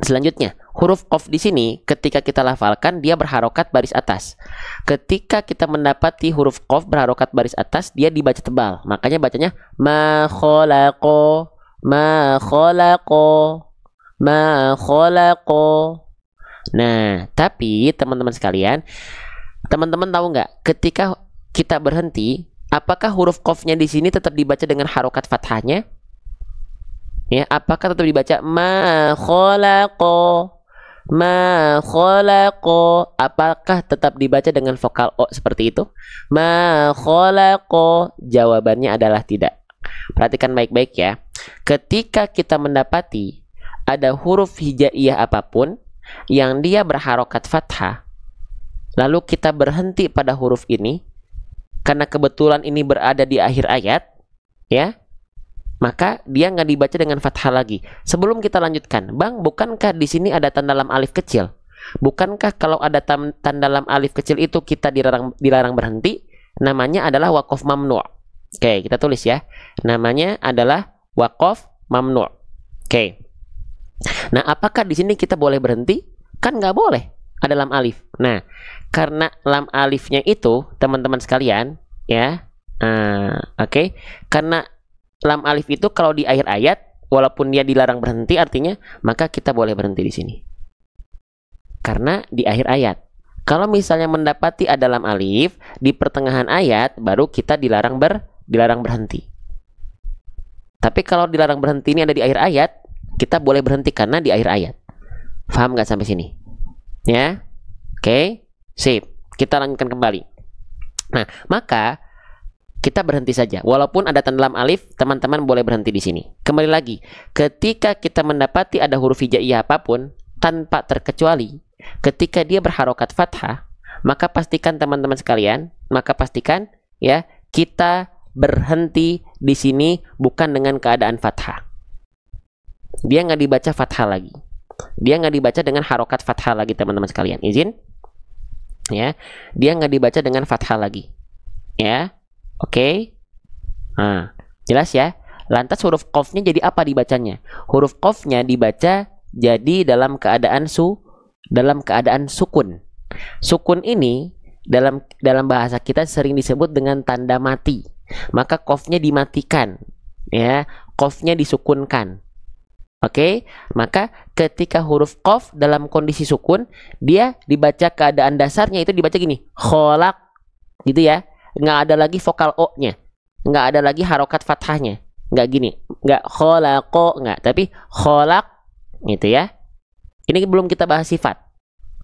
selanjutnya, huruf qaf di sini ketika kita lafalkan dia berharokat baris atas. Ketika kita mendapati huruf qaf berharokat baris atas, dia dibaca tebal. Makanya bacanya ma khalaqo, ma khalaqo, ma khalaqo. Nah, tapi teman-teman sekalian, teman-teman tahu nggak ketika kita berhenti, apakah huruf qafnya di sini tetap dibaca dengan harokat fathahnya? Ya, apakah tetap dibaca ma khalaqo, ma khalaqo? Apakah tetap dibaca dengan vokal o seperti itu? Ma khalaqo? Jawabannya adalah tidak. Perhatikan baik-baik ya. Ketika kita mendapati ada huruf hijaiyah apapun yang dia berharokat fathah, lalu kita berhenti pada huruf ini karena kebetulan ini berada di akhir ayat, ya, maka dia nggak dibaca dengan fathah lagi. Sebelum kita lanjutkan, Bang, bukankah di sini ada tanda lam alif kecil? Bukankah kalau ada tanda lam alif kecil itu kita dilarang berhenti? Namanya adalah waqaf mamnu'. Oke, kita tulis ya. Namanya adalah waqaf mamnu'. Oke. Nah, apakah di sini kita boleh berhenti? Kan nggak boleh. Ada lam alif. Nah, karena lam alifnya itu, teman-teman sekalian, ya, oke, karena lam alif itu kalau di akhir ayat, walaupun dia dilarang berhenti, artinya maka kita boleh berhenti di sini. Karena di akhir ayat. Kalau misalnya mendapati ada lam alif di pertengahan ayat, baru kita dilarang berhenti. Tapi kalau dilarang berhenti ini ada di akhir ayat, kita boleh berhenti karena di akhir ayat. Paham nggak sampai sini? Ya, oke, sip. Kita lanjutkan kembali. Nah, maka kita berhenti saja. Walaupun ada tanda lam alif, teman-teman boleh berhenti di sini. Kembali lagi, ketika kita mendapati ada huruf hijaiyah apapun, tanpa terkecuali, ketika dia berharokat fathah, maka pastikan teman-teman sekalian, ya, kita berhenti di sini bukan dengan keadaan fathah. Dia nggak dibaca fathah lagi. Dia nggak dibaca dengan harokat fathah lagi, teman-teman sekalian. Izin? Ya, dia nggak dibaca dengan fathah lagi. Ya. Oke, nah, jelas ya. Lantas huruf qafnya jadi apa dibacanya? Huruf qafnya dibaca jadi dalam keadaan sukun. Sukun ini dalam bahasa kita sering disebut dengan tanda mati. Maka qafnya dimatikan, ya, qafnya disukunkan. Oke, maka ketika huruf qaf dalam kondisi sukun, dia dibaca keadaan dasarnya itu dibaca gini, kholak, gitu ya. Nggak ada lagi vokal o-nya, nggak ada lagi harokat fathahnya, nggak gini, nggak kholako, nggak, tapi kholak, gitu ya. Ini belum kita bahas sifat,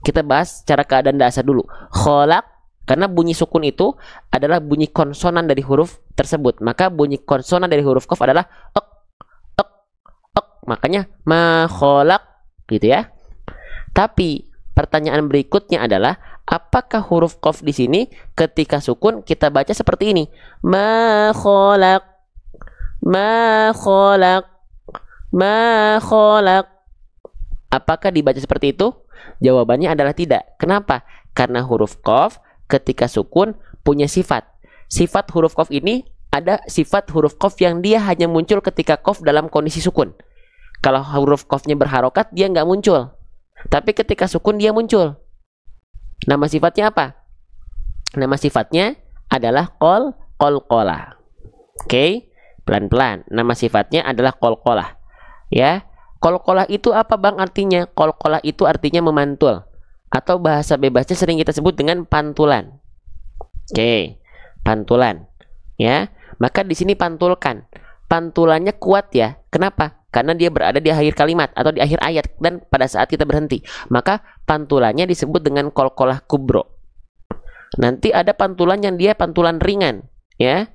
kita bahas cara keadaan dasar dulu. Kholak, karena bunyi sukun itu adalah bunyi konsonan dari huruf tersebut, maka bunyi konsonan dari huruf qaf adalah ek, ek, ek, makanya ma kholak, gitu ya. Tapi pertanyaan berikutnya adalah, apakah huruf qaf di sini ketika sukun kita baca seperti ini? Ma kholak, ma kholak, ma kholak. Apakah dibaca seperti itu? Jawabannya adalah tidak. Kenapa? Karena huruf qaf ketika sukun punya sifat. Sifat huruf qaf ini ada sifat huruf qaf yang dia hanya muncul ketika qaf dalam kondisi sukun. Kalau huruf qafnya berharokat, dia nggak muncul. Tapi ketika sukun dia muncul. Nama sifatnya apa? Nama sifatnya adalah qalqalah. Oke, pelan-pelan. Nama sifatnya adalah qalqalah. Ya, Qalqalah itu apa Bang artinya? Qalqalah itu artinya memantul. Atau bahasa bebasnya sering kita sebut dengan pantulan. Oke, pantulan. Ya, maka di sini pantulkan. Pantulannya kuat ya. Kenapa? Karena dia berada di akhir kalimat atau di akhir ayat dan pada saat kita berhenti. Maka pantulannya disebut dengan qalqalah kubro. Nanti ada pantulan yang dia pantulan ringan. Ya,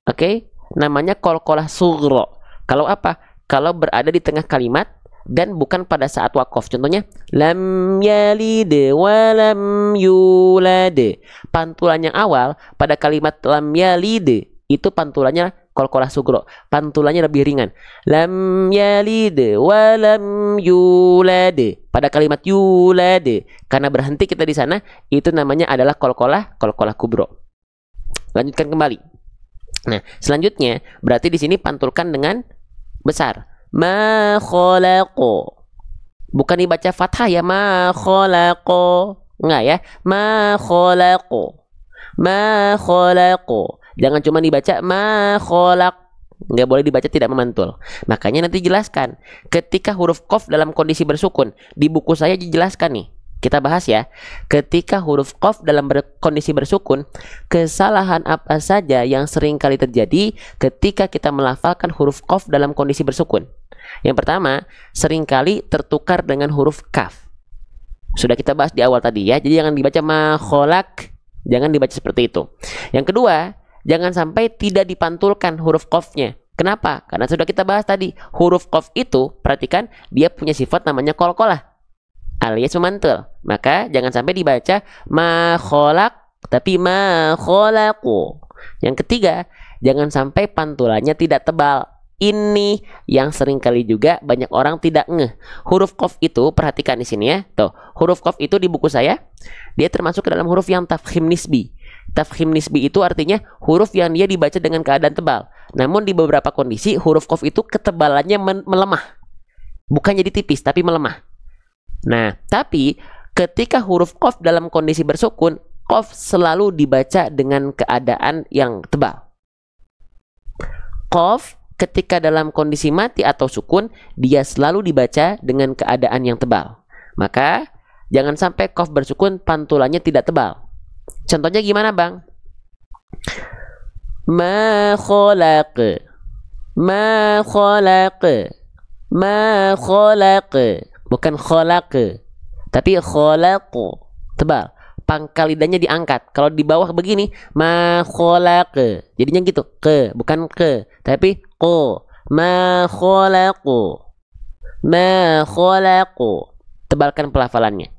oke. Namanya qalqalah sughra. Kalau apa? Kalau berada di tengah kalimat dan bukan pada saat waqaf. Contohnya lam yalid wa lam yulad. Pantulan yang awal pada kalimat lam yalid itu pantulannya qalqalah sughra. Pantulannya lebih ringan. Lam yalid wa lam yulad. Pada kalimat yulad karena berhenti kita di sana itu namanya adalah qalqalah kubro. Lanjutkan kembali. Nah, selanjutnya berarti di sini pantulkan dengan besar. Ma khalaqo. Bukan dibaca fathah ya, ma khalaqo. Enggak ya, ma khalaqo. Ma khalaqo. Jangan cuma dibaca ma khalaq. Enggak boleh dibaca tidak memantul. Makanya nanti jelaskan. Ketika huruf qaf dalam kondisi bersukun, di buku saya dijelaskan nih. Kita bahas ya. Ketika huruf qaf dalam kondisi bersukun, kesalahan apa saja yang sering kali terjadi ketika kita melafalkan huruf qaf dalam kondisi bersukun? Yang pertama, seringkali tertukar dengan huruf kaf. Sudah kita bahas di awal tadi ya. Jadi jangan dibaca ma khalaq, jangan dibaca seperti itu. Yang kedua, jangan sampai tidak dipantulkan huruf qafnya. Kenapa? Karena sudah kita bahas tadi, huruf qaf itu perhatikan dia punya sifat namanya qalqalah alias memantul. Maka jangan sampai dibaca ma khalaq tapi ma khalaqu. Yang ketiga, jangan sampai pantulannya tidak tebal. Ini yang sering kali juga banyak orang tidak ngeh. Huruf qaf itu perhatikan di sini ya. Tuh, huruf qaf itu di buku saya dia termasuk ke dalam huruf yang tafkhim nisbi. Tafkhim nisbi itu artinya huruf yang dia dibaca dengan keadaan tebal. Namun di beberapa kondisi huruf qaf itu ketebalannya melemah. Bukan jadi tipis tapi melemah. Nah, tapi ketika huruf qaf dalam kondisi bersukun, qaf selalu dibaca dengan keadaan yang tebal. Qaf ketika dalam kondisi mati atau sukun, dia selalu dibaca dengan keadaan yang tebal. Maka, jangan sampai qaf bersukun pantulannya tidak tebal. Contohnya gimana, Bang? Ma khalaq. Ma khalaq. Ma khalaq. Bukan khalaq, tapi khalaqu. Tebal. Pangkal lidahnya diangkat. Kalau di bawah begini, ma khalaq. Jadinya gitu, ke, bukan ke, tapi ko. Ma khalaqu. Ma khalaqu. Tebalkan pelafalannya.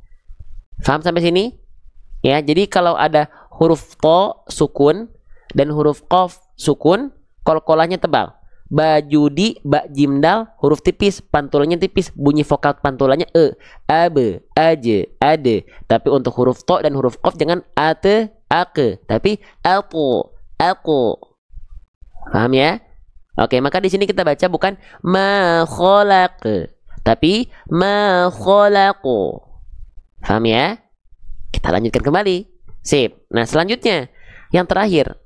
Faham sampai sini? Ya, jadi kalau ada huruf to sukun dan huruf qaf sukun, qalqalahnya tebal. Bajudi, ba jimdal, huruf tipis, pantulannya tipis, bunyi vokal pantulannya abe, aje, ade. Tapi untuk huruf to dan huruf qaf jangan ate, ake, tapi aku. Paham ya? Oke, maka di sini kita baca bukan ma khalaq, tapi ma khalaqu. Paham ya? Kita lanjutkan kembali. Sip. Nah, selanjutnya yang terakhir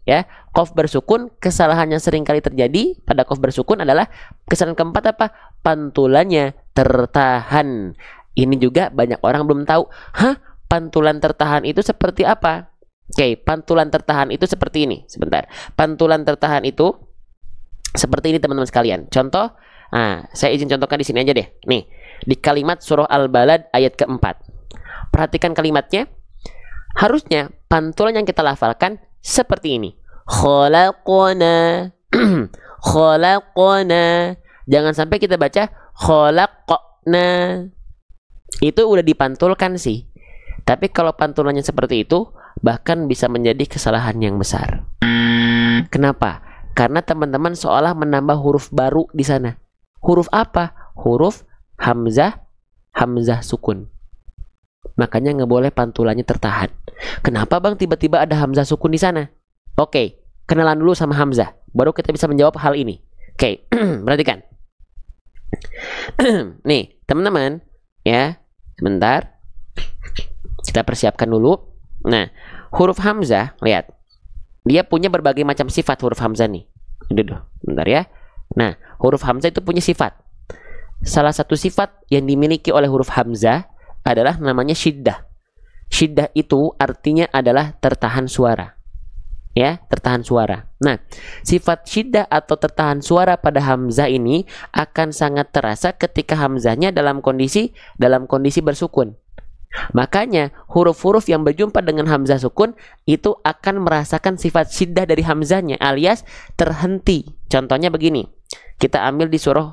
ya, qaf bersukun, kesalahan yang sering kali terjadi pada qaf bersukun adalah kesalahan keempat apa? Pantulannya tertahan. Ini juga banyak orang belum tahu. Pantulan tertahan itu seperti apa? Oke, pantulan tertahan itu seperti ini. Sebentar. Pantulan tertahan itu seperti ini teman-teman sekalian. Contoh, saya izin contohkan di sini aja deh. Nih, di kalimat surah Al-Balad ayat keempat. Perhatikan kalimatnya. Harusnya pantulan yang kita lafalkan seperti ini. Khalaqona. Khalaqona. Jangan sampai kita baca khalaqna. Itu udah dipantulkan sih. Tapi kalau pantulannya seperti itu, bahkan bisa menjadi kesalahan yang besar. Kenapa? Karena teman-teman seolah menambah huruf baru di sana. Huruf apa? Huruf hamzah sukun. Makanya nggak boleh pantulannya tertahan. Kenapa Bang tiba-tiba ada hamzah sukun di sana? Oke, kenalan dulu sama hamzah, baru kita bisa menjawab hal ini. Oke, perhatikan. Nih, teman-teman, ya, sebentar. Kita persiapkan dulu. Nah, huruf hamzah, lihat. Dia punya berbagai macam sifat huruf hamzah nih. Bentar ya. Nah, huruf hamzah itu punya sifat. salah satu sifat yang dimiliki oleh huruf hamzah adalah namanya syiddah. Syiddah itu artinya adalah tertahan suara. Ya, tertahan suara. Nah, sifat syiddah atau tertahan suara pada hamzah ini akan sangat terasa ketika hamzahnya dalam kondisi bersukun. Makanya huruf-huruf yang berjumpa dengan hamzah sukun itu akan merasakan sifat syiddah dari hamzahnya alias terhenti. Contohnya begini. Kita ambil di surah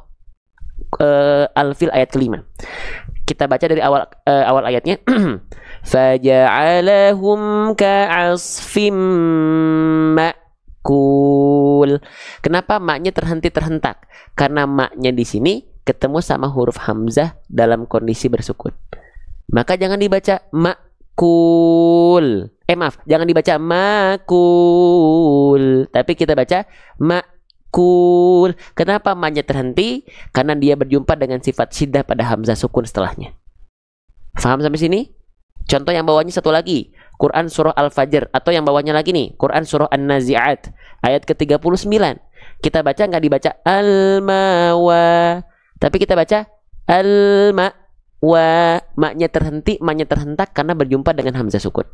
Al-Fil ayat kelima. Kita baca dari awal ayatnya. Faja'alahum ka'asfim ma'kul. Kenapa maknya terhenti terhentak? Karena maknya di sini ketemu sama huruf hamzah dalam kondisi bersukun. Maka jangan dibaca ma'kul. Maaf, jangan dibaca ma'kul, tapi kita baca ma'kul. Kenapa maknya terhenti? Karena dia berjumpa dengan sifat syiddah pada hamzah sukun setelahnya. Faham sampai sini? Contoh yang bawahnya satu lagi, Quran surah Al-Fajr, atau yang bawahnya lagi nih, Quran surah An-Nazi'at ayat ke-39. Kita baca nggak dibaca al-mawa, tapi kita baca al-mawa. Maknya terhenti, maknya terhentak karena berjumpa dengan hamzah sukun.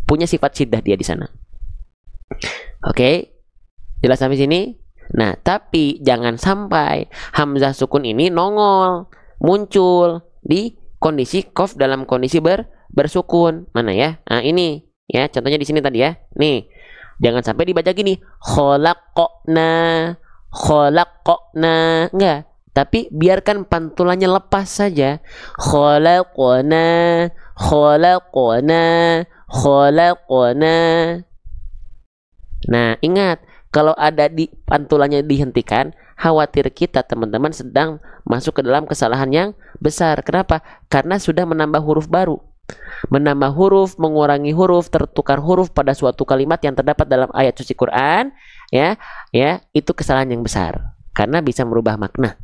Punya sifat syiddah dia di sana. Oke? Jelas sampai sini? Nah, tapi jangan sampai hamzah sukun ini nongol, muncul di kondisi qaf dalam kondisi bersukun. Mana ya? Nah, ini ya, contohnya di sini tadi ya. Nih. Jangan sampai dibaca gini, khalaqna. Enggak, tapi biarkan pantulannya lepas saja. Khalaqna. Nah, ingat, kalau ada di pantulannya dihentikan, khawatir kita teman-teman sedang masuk ke dalam kesalahan yang besar. Kenapa? Karena sudah menambah huruf baru. Menambah huruf, mengurangi huruf, tertukar huruf pada suatu kalimat yang terdapat dalam ayat suci Quran, ya, itu kesalahan yang besar karena bisa merubah makna.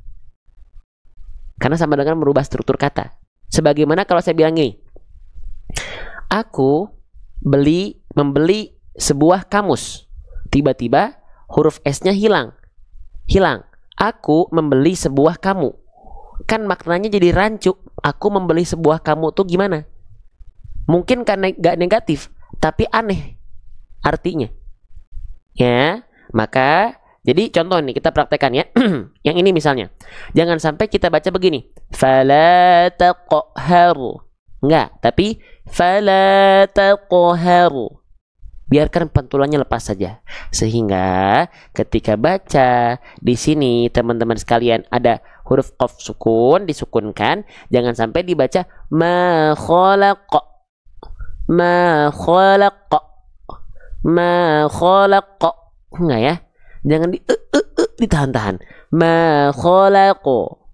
Karena sama dengan merubah struktur kata. Sebagaimana kalau saya bilang gini, aku membeli sebuah kamus. Tiba-tiba huruf S-nya hilang. Aku membeli sebuah kamu. Kan maknanya jadi rancu. Aku membeli sebuah kamu tuh gimana? Mungkin kan gak negatif, tapi aneh artinya. Ya, maka jadi contoh nih kita praktekkan ya. Yang ini misalnya, jangan sampai kita baca begini, fala taqharu. Enggak, tapi fala taqharu. Biarkan pantulannya lepas saja. Sehingga ketika baca di sini teman-teman sekalian ada huruf qaf sukun disukunkan, jangan sampai dibaca ma khalaqa. Enggak ya, jangan ditahan-tahan. Ma khalaqo.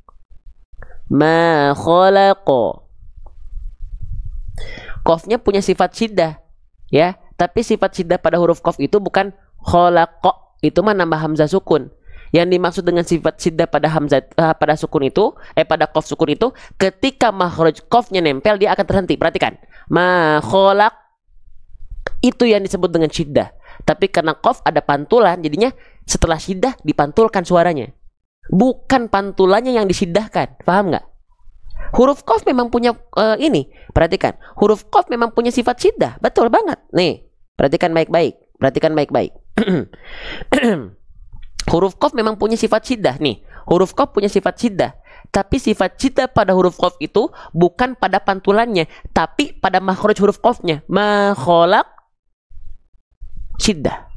Qafnya punya sifat syiddah ya, tapi sifat syiddah pada huruf qaf itu bukan khalaqo, itu mah nambah hamzah sukun. Yang dimaksud dengan sifat syiddah pada hamzah pada sukun itu, pada qaf sukun itu, ketika makhraj qafnya nempel dia akan terhenti. Perhatikan, ma khalaq itu yang disebut dengan syiddah. Tapi karena qaf ada pantulan, jadinya setelah syiddah dipantulkan suaranya. Bukan pantulannya yang disiddahkan. Paham nggak? Huruf qaf memang punya ini. Perhatikan, huruf qaf memang punya sifat syiddah. Betul banget. Nih, perhatikan baik-baik. Huruf qaf memang punya sifat syiddah nih. Huruf qaf punya sifat syiddah. Tapi sifat syiddah pada huruf qaf itu bukan pada pantulannya, tapi pada makhraj huruf qafnya. Ma khalaq syiddah.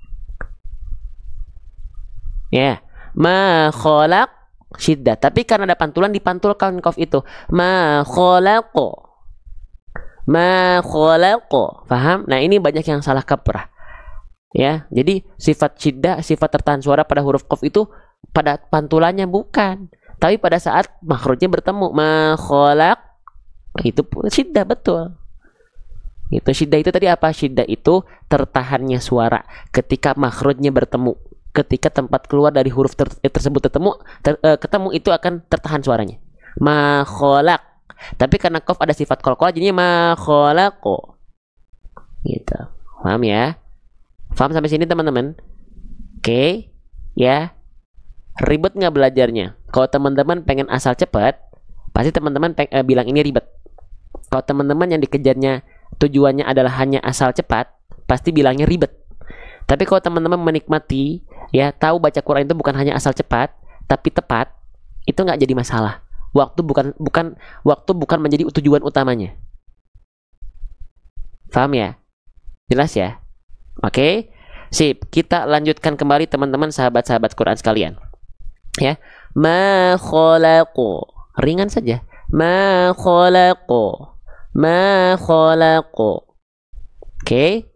Ya, ma khalaq syiddah. Tapi karena ada pantulan dipantulkan qaf itu. Ma khalaqo. Paham? Nah, ini banyak yang salah kaprah. Ya, jadi sifat syiddah, sifat tertahan suara pada huruf qaf itu pada pantulannya bukan, tapi pada saat makhrajnya bertemu. Ma khalaq itu syiddah, betul. Itu syiddah itu tadi apa? Syiddah itu tertahannya suara ketika makhrajnya bertemu. Ketika tempat keluar dari huruf tersebut ketemu itu akan tertahan suaranya. Ma khalaq. Tapi karena qaf ada sifat qalqalah jadinya ma khalaqo. Gitu. Paham ya? Paham sampai sini teman-teman? Oke, ya. Ribet nggak belajarnya? Kalau teman-teman pengen asal cepat, pasti teman-teman bilang ini ribet. Kalau teman-teman yang dikejarnya tujuannya adalah hanya asal cepat, pasti bilangnya ribet. Tapi kalau teman-teman menikmati, ya tahu baca Quran itu bukan hanya asal cepat, tapi tepat, itu nggak jadi masalah. Waktu bukan menjadi tujuan utamanya. Paham ya? Jelas ya? Oke, sip. Kita lanjutkan kembali teman-teman sahabat-sahabat Quran sekalian. Ya, ma khalaqu, ringan saja. Ma khalaqu, ma khalaqu. Oke.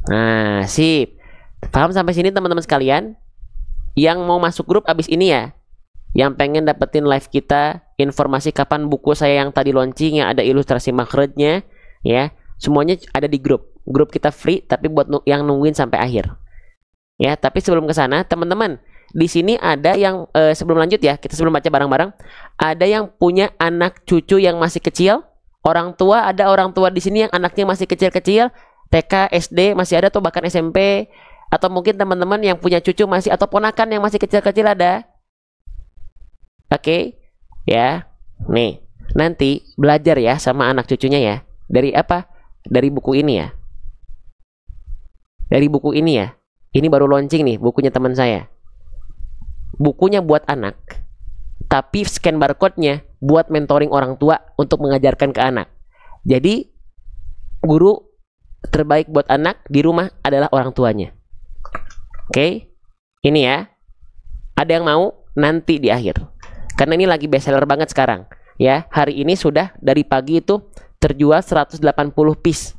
Nah, sip. Paham sampai sini teman-teman sekalian? Yang mau masuk grup abis ini ya, yang pengen dapetin live kita, informasi kapan buku saya yang tadi launching yang ada ilustrasi makhrajnya, ya, semuanya ada di grup. Grup kita free, tapi buat yang nungguin sampai akhir. Ya, tapi sebelum ke sana, teman-teman, di sini ada yang sebelum lanjut ya, kita sebelum baca bareng-bareng, ada yang punya anak cucu yang masih kecil, orang tua, ada orang tua di sini yang anaknya masih kecil-kecil, TK, SD masih ada, atau bahkan SMP, atau mungkin teman-teman yang punya cucu masih atau ponakan yang masih kecil-kecil ada. Oke, ya. Nih, nanti belajar ya sama anak cucunya ya. Dari apa? Dari buku ini ya. Dari buku ini ya. Ini baru launching nih, bukunya teman saya. Bukunya buat anak, tapi scan barcode-nya buat mentoring orang tua untuk mengajarkan ke anak. Jadi, guru terbaik buat anak di rumah adalah orang tuanya. Oke, ini ya. Ada yang mau? Nanti di akhir. Karena ini lagi bestseller banget sekarang. Ya, hari ini sudah dari pagi itu terjual 180 piece.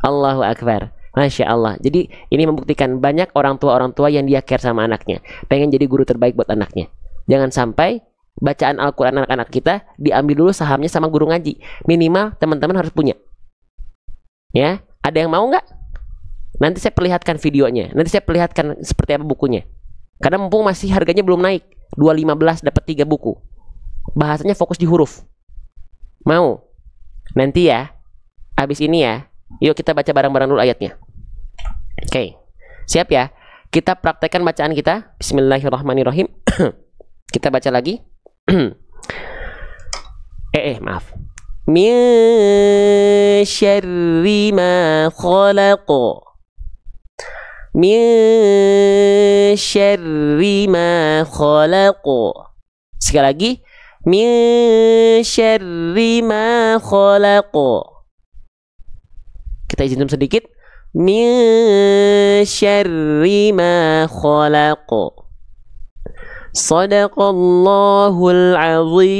Allahu Akbar. Masya Allah. Jadi ini membuktikan banyak orang tua yang dia care sama anaknya, pengen jadi guru terbaik buat anaknya. Jangan sampai bacaan Al-Quran anak-anak kita diambil dulu sahamnya sama guru ngaji. Minimal teman-teman harus punya. Ya, ada yang mau nggak? Nanti saya perlihatkan videonya. Nanti saya perlihatkan seperti apa bukunya. Karena mumpung masih harganya belum naik, 215 dapat 3 buku. Bahasanya fokus di huruf. Mau? Nanti ya. Habis ini ya. Yuk kita baca bareng-bareng dulu ayatnya. Oke, siap ya? Kita praktekkan bacaan kita. Bismillahirrahmanirrahim. Kita baca lagi. Maaf. Min syarri ma khalaq. Min syarri ma khalaq. Sekali lagi. Min syarri ma khalaq. Kita izin sedikit. Min syarri ma khalaq. Shadaqallahul azim.